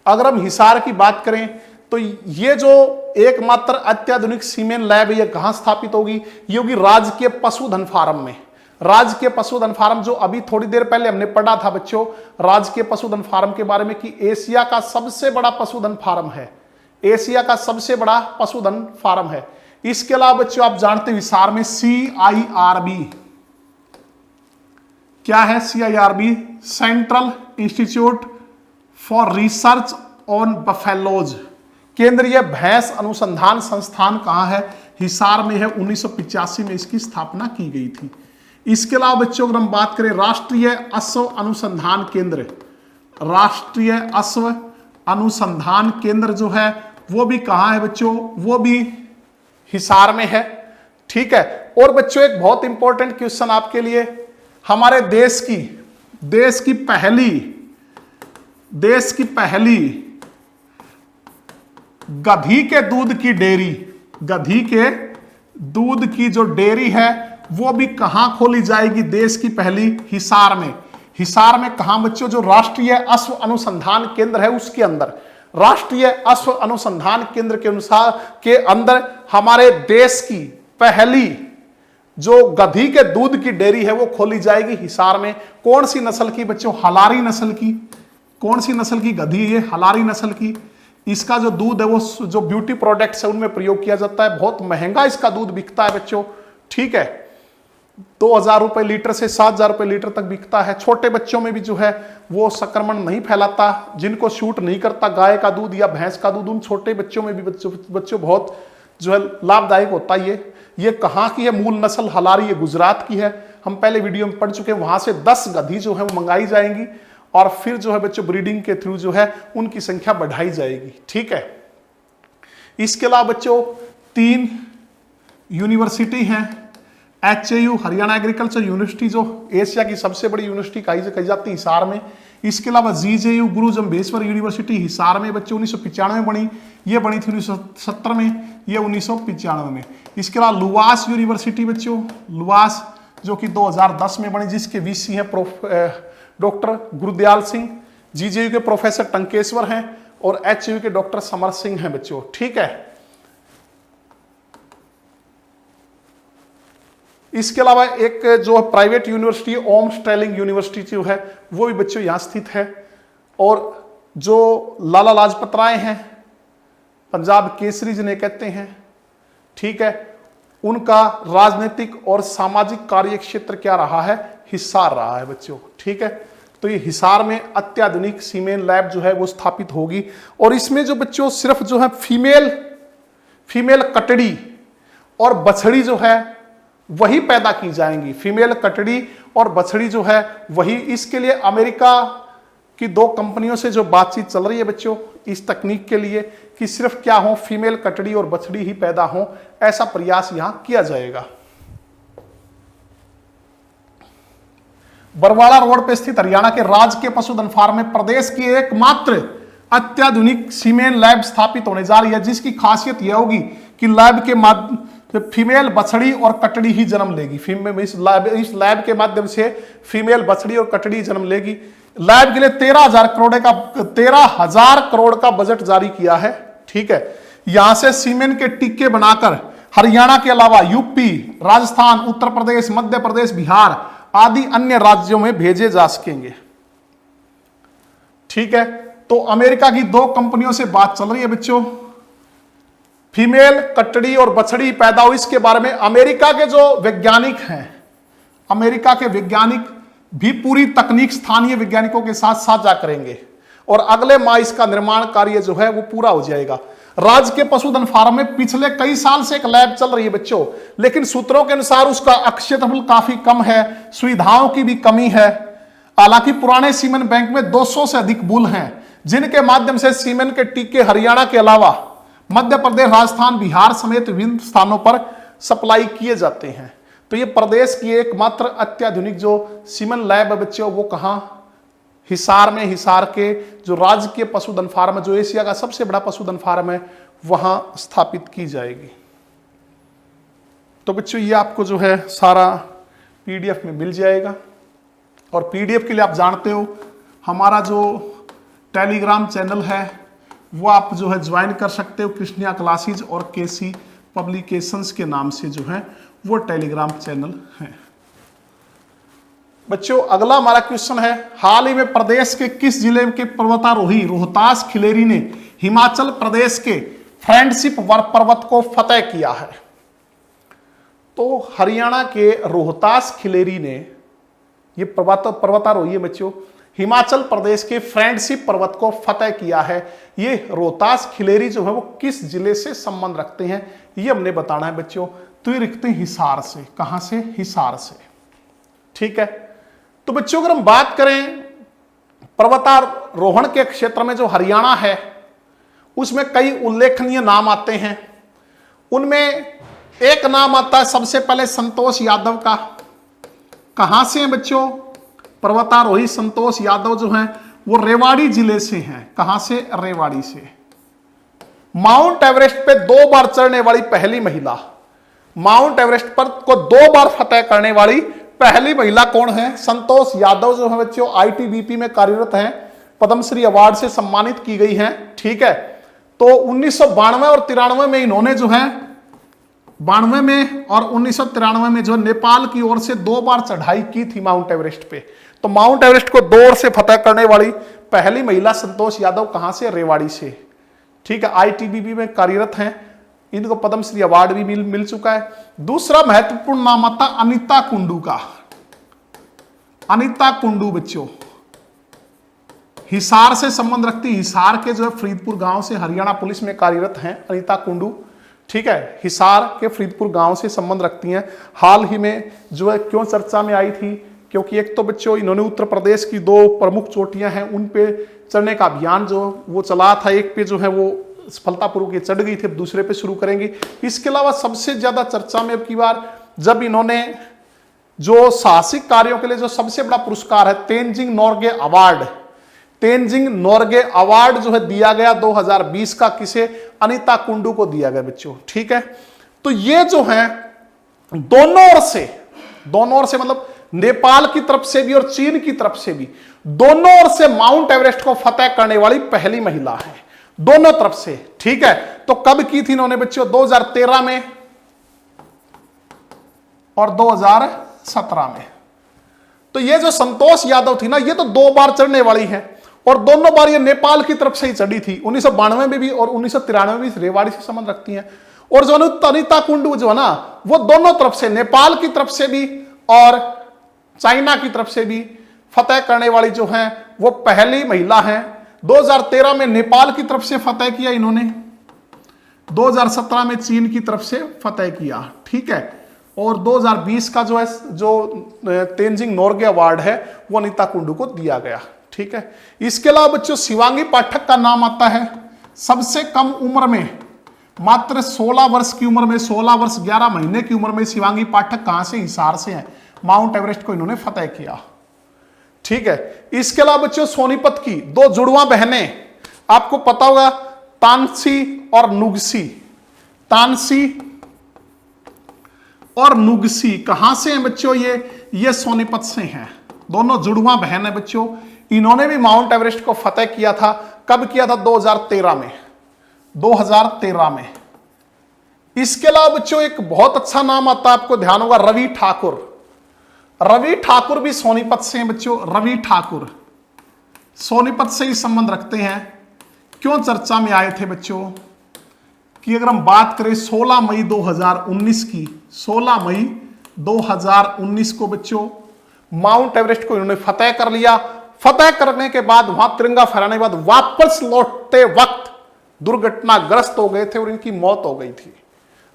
अगर हम हिसार की बात करें तो ये जो एकमात्र अत्याधुनिक सीमेन लैब ये कहां स्थापित होगी? ये होगी राजकीय पशुधन फार्म में। राजकीय पशुधन फार्म जो अभी थोड़ी देर पहले हमने पढ़ा था बच्चों, राजकीय पशुधन फार्म के बारे में कि एशिया का सबसे बड़ा पशुधन फार्म है, एशिया का सबसे बड़ा पशुधन फार्म है। इसके अलावा बच्चों आप जानते हैं हिसार में CIRB क्या है? CIRB central institute for research on buffaloes, केंद्रीय भैंस अनुसंधान संस्थान कहां है? हिसार में है। 1985 में इसकी स्थापना की गई थी। इसके अलावा बच्चों अगर हम बात करें राष्ट्रीय अश्व अनुसंधान केंद्र, राष्ट्रीय अश्व अनुसंधान केंद्र जो है वो भी कहां है बच्चों? वो भी हिसार में है, ठीक है। और बच्चों एक बहुत इंपॉर्टेंट क्वेश्चन आपके लिए, हमारे देश की पहली गधी के दूध की डेयरी, गधी के दूध की जो डेयरी है वो भी कहां खोली जाएगी? देश की पहली हिसार में। हिसार में कहां बच्चों? जो राष्ट्रीय अश्व अनुसंधान केंद्र है उसके अंदर, राष्ट्रीय अश्व अनुसंधान केंद्र के अनुसार के अंदर हमारे देश की पहली जो गधी के दूध की डेयरी है वो खोली जाएगी हिसार में। कौन सी नस्ल की बच्चों? हलारी नस्ल की। कौन सी नस्ल की गधी है? हलारी नस्ल की। इसका जो दूध है वो जो ब्यूटी प्रोडक्ट्स है उनमें प्रयोग किया जाता है, बहुत महंगा इसका दूध बिकता है बच्चों, ठीक है। 2000 रुपए लीटर से 7000 रुपए लीटर तक बिकता है। छोटे बच्चों में भी जो है वो संक्रमण नहीं फैलाता, जिनको शूट नहीं करता गाय का दूध या भैंस का दूध, उन छोटे बच्चों में भी बच्चों बहुत जो है लाभदायक होता है। ये कहाँ की है मूल नस्ल? हलारी, ये गुजरात की है। हम पहले वीडियो में पढ़ चुके हैं। वहां से 10 गधी जो है वो मंगाई जाएंगी और फिर जो है बच्चों ब्रीडिंग के थ्रू जो है उनकी संख्या बढ़ाई जाएगी, ठीक है। इसके अलावा बच्चों 3 यूनिवर्सिटी हैं। HAU हरियाणा एग्रीकल्चर यूनिवर्सिटी जो एशिया की सबसे बड़ी यूनिवर्सिटी कही जाती है हिसार में। इसके अलावा GJU गुरु जम्भेश्वर यूनिवर्सिटी हिसार में बच्चों 1995 में बनी, ये बनी थी 1970 में, ये 1995 में। इसके अलावा लुवास यूनिवर्सिटी बच्चों, लुवास जो कि 2010 में बनी, जिसके VC हैं डॉक्टर गुरुदयाल सिंह, GJU के प्रोफेसर टंकेश्वर हैं और HAU के डॉक्टर समर सिंह हैं बच्चों, ठीक है। इसके अलावा एक जो प्राइवेट यूनिवर्सिटी ओम स्टेलिंग यूनिवर्सिटी जो है वो भी बच्चों यहां स्थित है। और जो लाला लाजपत राय हैं, पंजाब केसरी जिन्हें कहते हैं, ठीक है, उनका राजनीतिक और सामाजिक कार्य क्षेत्र क्या रहा है? हिसार रहा है बच्चों, ठीक है। तो ये हिसार में अत्याधुनिक सीमेन लैब जो है वो स्थापित होगी। और इसमें जो बच्चों सिर्फ जो है फीमेल कटड़ी और बछड़ी जो है वही पैदा की जाएंगी। फीमेल कटड़ी और बछड़ी जो है वही। इसके लिए अमेरिका की 2 कंपनियों से जो बातचीत चल रही है बच्चों इस तकनीक के लिए कि सिर्फ क्या हो, फीमेल कटड़ी और बछड़ी ही पैदा हो, ऐसा प्रयास यहां किया जाएगा। बरवाड़ा रोड पर स्थित हरियाणा के राजकीय पशुधन फार्म में प्रदेश की एकमात्र अत्याधुनिक सीमेन लैब स्थापित होने जा रही है, जिसकी खासियत यह होगी कि लैब के माध्यम फीमेल बछड़ी और कटड़ी ही जन्म लेगी। इस लैब के माध्यम से फीमेल बछड़ी और कटड़ी जन्म लेगी। लैब के लिए 13,000 करोड़ का बजट जारी किया है, ठीक है। यहां से सीमेन के टीके बनाकर हरियाणा के अलावा यूपी, राजस्थान, उत्तर प्रदेश, मध्य प्रदेश, बिहार आदि अन्य राज्यों में भेजे जा सकेंगे, ठीक है। तो अमेरिका की 2 कंपनियों से बात चल रही है बच्चों, फीमेल कटड़ी और बछड़ी पैदा हो, इसके बारे में अमेरिका के जो वैज्ञानिक हैं, अमेरिका के वैज्ञानिक भी पूरी तकनीक स्थानीय वैज्ञानिकों के साथ साझा करेंगे और अगले माह इसका निर्माण कार्य जो है वो पूरा हो जाएगा। राज्य के पशुधन फार्म में पिछले कई साल से एक लैब चल रही है बच्चों, लेकिन सूत्रों के अनुसार उसका क्षेत्रफल काफी कम है, सुविधाओं की भी कमी है। हालांकि पुराने सीमेन बैंक में 200 से अधिक बुल हैं, जिनके माध्यम से सीमेन के टीके हरियाणा के अलावा मध्य प्रदेश, राजस्थान, बिहार समेत विभिन्न स्थानों पर सप्लाई किए जाते हैं। तो ये प्रदेश की एकमात्र अत्याधुनिक जो सीमेन लैब है बच्चों वो कहां? हिसार में, हिसार के जो राजकीय पशुधन फार्म है, जो एशिया का सबसे बड़ा पशुधन फार्म है, वहां स्थापित की जाएगी। तो बच्चों ये आपको जो है सारा पीडीएफ में मिल जाएगा। और पीडीएफ के लिए आप जानते हो हमारा जो टेलीग्राम चैनल है वो आप जो है ज्वाइन कर सकते हो। कृष्णिया क्लासेज और केसी पब्लिकेशंस के नाम से जो है वो टेलीग्राम चैनल है। बच्चों अगला हमारा क्वेश्चन है, हाल ही में प्रदेश के किस जिले के पर्वतारोही रोहतास खिलेरी ने हिमाचल प्रदेश के फ्रेंडशिप पर्वत को फतेह किया है? तो हरियाणा के रोहतास खिलेरी ने, ये पर्वतारोही है बच्चों, हिमाचल प्रदेश के फ्रेंडशिप पर्वत को फतेह किया है। ये रोहतास खिलेरी जो है वो किस जिले से संबंध रखते हैं ये हमने बताना है बच्चों। तो ये लिखते हैं हिसार से। कहां से? हिसार से। ठीक है। तो बच्चों अगर हम बात करें पर्वतारोहण के क्षेत्र में जो हरियाणा है उसमें कई उल्लेखनीय नाम आते हैं। उनमें एक नाम आता है सबसे पहले संतोष यादव का। कहां से हैं बच्चों? पर्वतारोही संतोष यादव जो हैं वो रेवाड़ी जिले से हैं। कहां से? रेवाड़ी से। माउंट एवरेस्ट पे 2 बार चढ़ने वाली पहली महिला, माउंट एवरेस्ट पर को 2 बार फतेह करने वाली पहली महिला कौन है? संतोष यादव जो है बच्चों आईटीबीपी में कार्यरत हैं, पद्मश्री अवार्ड से सम्मानित की गई हैं। ठीक है। तो 1992 और 93 में इन्होंने जो है 92 में और 1993 में जो नेपाल की ओर से 2 बार चढ़ाई की थी माउंट एवरेस्ट पे। तो माउंट एवरेस्ट को 2 ओर से फतेह करने वाली पहली महिला संतोष यादव कहां से? रेवाड़ी से। ठीक है। आईटीबीपी में कार्यरत हैं, इनको पद्मश्री अवार्ड भी मिल चुका है। दूसरा महत्वपूर्ण नाम आता अनीता कुंडू का। अनीता कुंडू बच्चों हिसार से संबंध रखती, हिसार के जो है फरीदपुर गांव से हरियाणा पुलिस में कार्यरत हैं अनीता कुंडू। ठीक है। हिसार के फरीदपुर गांव से संबंध रखती हैं। हाल ही में जो है क्यों चर्चा में आई थी? क्योंकि एक तो बच्चों इन्होंने उत्तर प्रदेश की 2 प्रमुख चोटियां हैं उन पे चढ़ने का अभियान जो वो चला था, एक पे जो है वो सफलतापूर्वक ये चढ़ गई थी, अब दूसरे पे शुरू करेंगे। इसके अलावा सबसे ज्यादा चर्चा में अब की बार जब इन्होंने जो साहसिक कार्यों के लिए जो सबसे बड़ा पुरस्कार है तेंजिंग नोर्गे अवार्ड, तेंजिंग नोर्गे अवार्ड जो है दिया गया 2020 का, किसे? अनीता कुंडू को दिया गया बच्चों। ठीक है। तो ये जो है दोनों ओर से मतलब नेपाल की तरफ से भी और चीन की तरफ से भी, दोनों ओर से माउंट एवरेस्ट को फतेह करने वाली पहली महिला है, दोनों तरफ से। ठीक है। तो कब की थी इन्होंने बच्चों? 2013 में और 2017 में। तो ये जो संतोष यादव थी ना, ये तो 2 बार चढ़ने वाली है और दोनों बार ये नेपाल की तरफ से ही चढ़ी थी। 1992 में भी और 1993 में भी रेवाड़ी से संबंध रखती हैं। और जो अनीता कुंडू जो है ना वो दोनों तरफ से, नेपाल की तरफ से भी और चाइना की तरफ से भी फतेह करने वाली जो है वो पहली महिला है। 2013 में नेपाल की तरफ से फतेह किया इन्होंने, 2017 में चीन की तरफ से फतेह किया। ठीक है। और 2020 का जो है जो तेंजिंग नोर्गे अवार्ड है वो अनीता कुंडू को दिया गया। ठीक है। इसके अलावा बच्चों शिवांगी पाठक का नाम आता है। सबसे कम उम्र में, मात्र 16 वर्ष की उम्र में, 16 वर्ष 11 महीने की उम्र में शिवांगी पाठक कहां से? हिसार से हैं। माउंट एवरेस्ट को इन्होंने फतेह किया। ठीक है। इसके अलावा बच्चों सोनीपत की 2 जुड़वा बहनें, आपको पता होगा तानसी और नुगसी, तानसी और नुगसी कहां से हैं बच्चों? ये सोनीपत से हैं, दोनों जुड़वा बहन है बच्चों। इन्होंने भी माउंट एवरेस्ट को फतेह किया था। कब किया था? 2013 में, 2013 में। इसके अलावा बच्चों एक बहुत अच्छा नाम आता है, आपको ध्यान होगा, रवि ठाकुर। रवि ठाकुर भी सोनीपत से हैं बच्चों। रवि ठाकुर सोनीपत से ही संबंध रखते हैं। क्यों चर्चा में आए थे बच्चों? कि अगर हम बात करें 16 मई 2019 की, 16 मई 2019 को बच्चों माउंट एवरेस्ट को इन्होंने फतेह कर लिया। फतेह करने के बाद वहां तिरंगा फहराने के बाद वापस लौटते वक्त दुर्घटनाग्रस्त हो गए थे और इनकी मौत हो गई थी।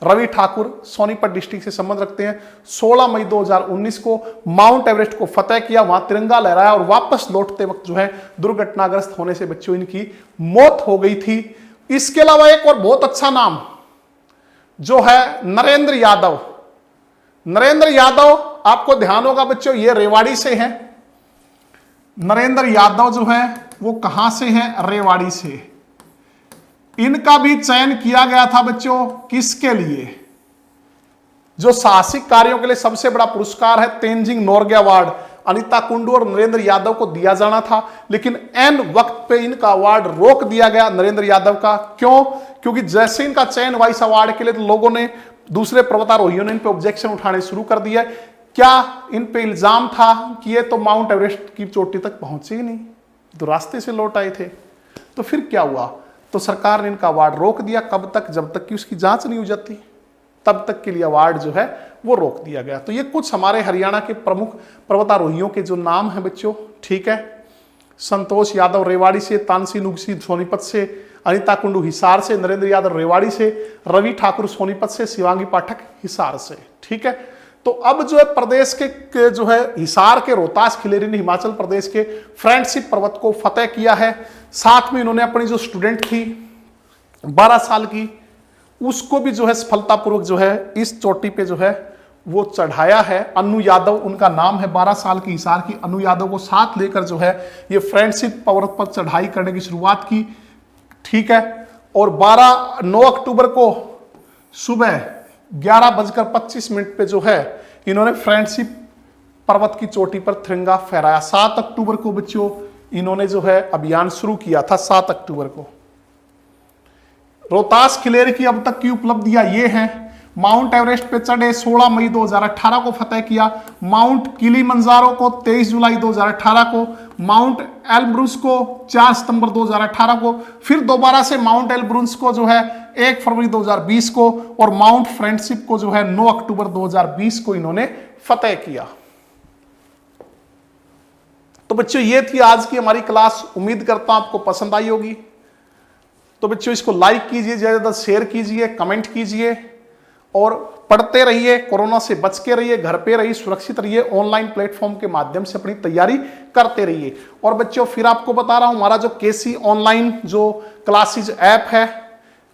रवि ठाकुर सोनीपत डिस्ट्रिक्ट से संबंध रखते हैं। 16 मई 2019 को माउंट एवरेस्ट को फतेह किया, वहां तिरंगा लहराया और वापस लौटते वक्त जो है दुर्घटनाग्रस्त होने से बच्चों इनकी मौत हो गई थी। इसके अलावा एक और बहुत अच्छा नाम जो है नरेंद्र यादव। नरेंद्र यादव आपको ध्यान होगा बच्चों ये रेवाड़ी से हैं। नरेंद्र यादव जो है वो कहां से हैं? रेवाड़ी से। इनका भी चयन किया गया था बच्चों, किसके लिए? जो साहसिक कार्यों के लिए सबसे बड़ा पुरस्कार है तेंजिंग नोर्गे अवार्ड, अनिता कुंडू और नरेंद्र यादव को दिया जाना था, लेकिन एन वक्त पे इनका अवार्ड रोक दिया गया नरेंद्र यादव का। क्यों? क्योंकि जैसे इनका चयन हुआ इस अवार्ड के लिए तो लोगों ने, दूसरे पर्वतारोहियों ने इन पे ऑब्जेक्शन उठाने शुरू कर दिया। क्या इन पे इल्जाम था कि ये तो माउंट एवरेस्ट की चोटी तक पहुंचे ही नहीं, तो रास्ते से लौट आए थे। तो फिर क्या हुआ? तो सरकार ने इनका अवार्ड रोक दिया। कब तक? जब तक कि उसकी जांच नहीं हो जाती, तब तक के लिए अवार्ड जो है वो रोक दिया गया। तो ये कुछ हमारे हरियाणा के प्रमुख पर्वतारोहियों के जो नाम हैं बच्चों, ठीक है। संतोष यादव रेवाड़ी से, तानसी नुगसी सोनीपत से, अनिता कुंडू हिसार से, नरेंद्र यादव रेवाड़ी से, रवि ठाकुर सोनीपत से, शिवांगी पाठक हिसार से, ठीक है। तो अब जो है प्रदेश के जो है हिसार के रोहतास खिलेरी ने हिमाचल प्रदेश के फ्रेंडशिप पर्वत को फतेह किया है। साथ में इन्होंने अपनी जो स्टूडेंट थी 12 साल की, उसको भी जो है सफलतापूर्वक जो है इस चोटी पे जो है वो चढ़ाया है। अनु यादव उनका नाम है, 12 साल की हिसार की अनु यादव को साथ लेकर जो है ये फ्रेंडशिप पर्वत पर चढ़ाई करने की शुरुआत की, ठीक है। और 9 अक्टूबर को सुबह 11:25 पे जो है इन्होंने फ्रेंडशिप पर्वत की चोटी पर तिरंगा फहराया। 7 अक्टूबर को बच्चों इन्होंने जो है अभियान शुरू किया था। 7 अक्टूबर को रोहतास खिलेरी की अब तक की उपलब्धियां ये हैं। माउंट एवरेस्ट पे चढ़े, 16 मई 2018 को फतेह किया। माउंट किलीमंजारो को 23 जुलाई 2018 को, माउंट एल्ब्रुस को 4 सितंबर 2018 को, फिर दोबारा से माउंट एल्ब्रुस को जो है 1 फरवरी 2020 को, और माउंट फ्रेंडशिप को जो है 9 अक्टूबर 2020 को इन्होंने फतेह किया। तो बच्चों ये थी आज की हमारी क्लास। उम्मीद करता हूं आपको पसंद आई होगी। तो बच्चों इसको लाइक कीजिए, ज्यादा से ज्यादा शेयर कीजिए, कमेंट कीजिए और पढ़ते रहिए, कोरोना से बच के रहिए, घर पे रहिए, सुरक्षित रहिए, ऑनलाइन प्लेटफॉर्म के माध्यम से अपनी तैयारी करते रहिए। और बच्चों फिर आपको बता रहा हूं, हमारा जो केसी ऑनलाइन जो क्लासेज ऐप है,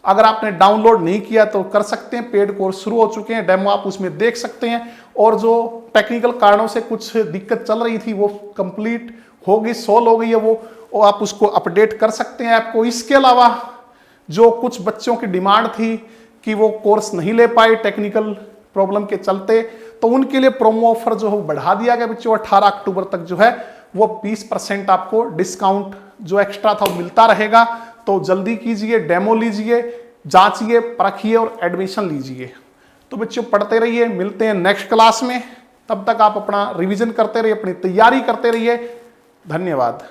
अगर आपने डाउनलोड नहीं किया तो कर सकते हैं। पेड कोर्स शुरू हो चुके हैं, डेमो आप उसमें देख सकते हैं। और जो टेक्निकल कारणों से कुछ दिक्कत चल रही थी वो कंप्लीट हो गई, सोल्व हो गई है वो, और आप उसको अपडेट कर सकते हैं ऐप को। इसके अलावा जो कुछ बच्चों की डिमांड थी कि वो कोर्स नहीं ले पाए टेक्निकल प्रॉब्लम के चलते, तो उनके लिए प्रोमो ऑफर जो है बढ़ा दिया गया बच्चों। 18 अक्टूबर तक जो है वो 20% आपको डिस्काउंट जो एक्स्ट्रा था वो मिलता रहेगा। तो जल्दी कीजिए, डेमो लीजिए, जांचिए, परखिए और एडमिशन लीजिए। तो बच्चों पढ़ते रहिए, मिलते हैं नेक्स्ट क्लास में। तब तक आप अपना रिवीजन करते रहिए, अपनी तैयारी करते रहिए। धन्यवाद।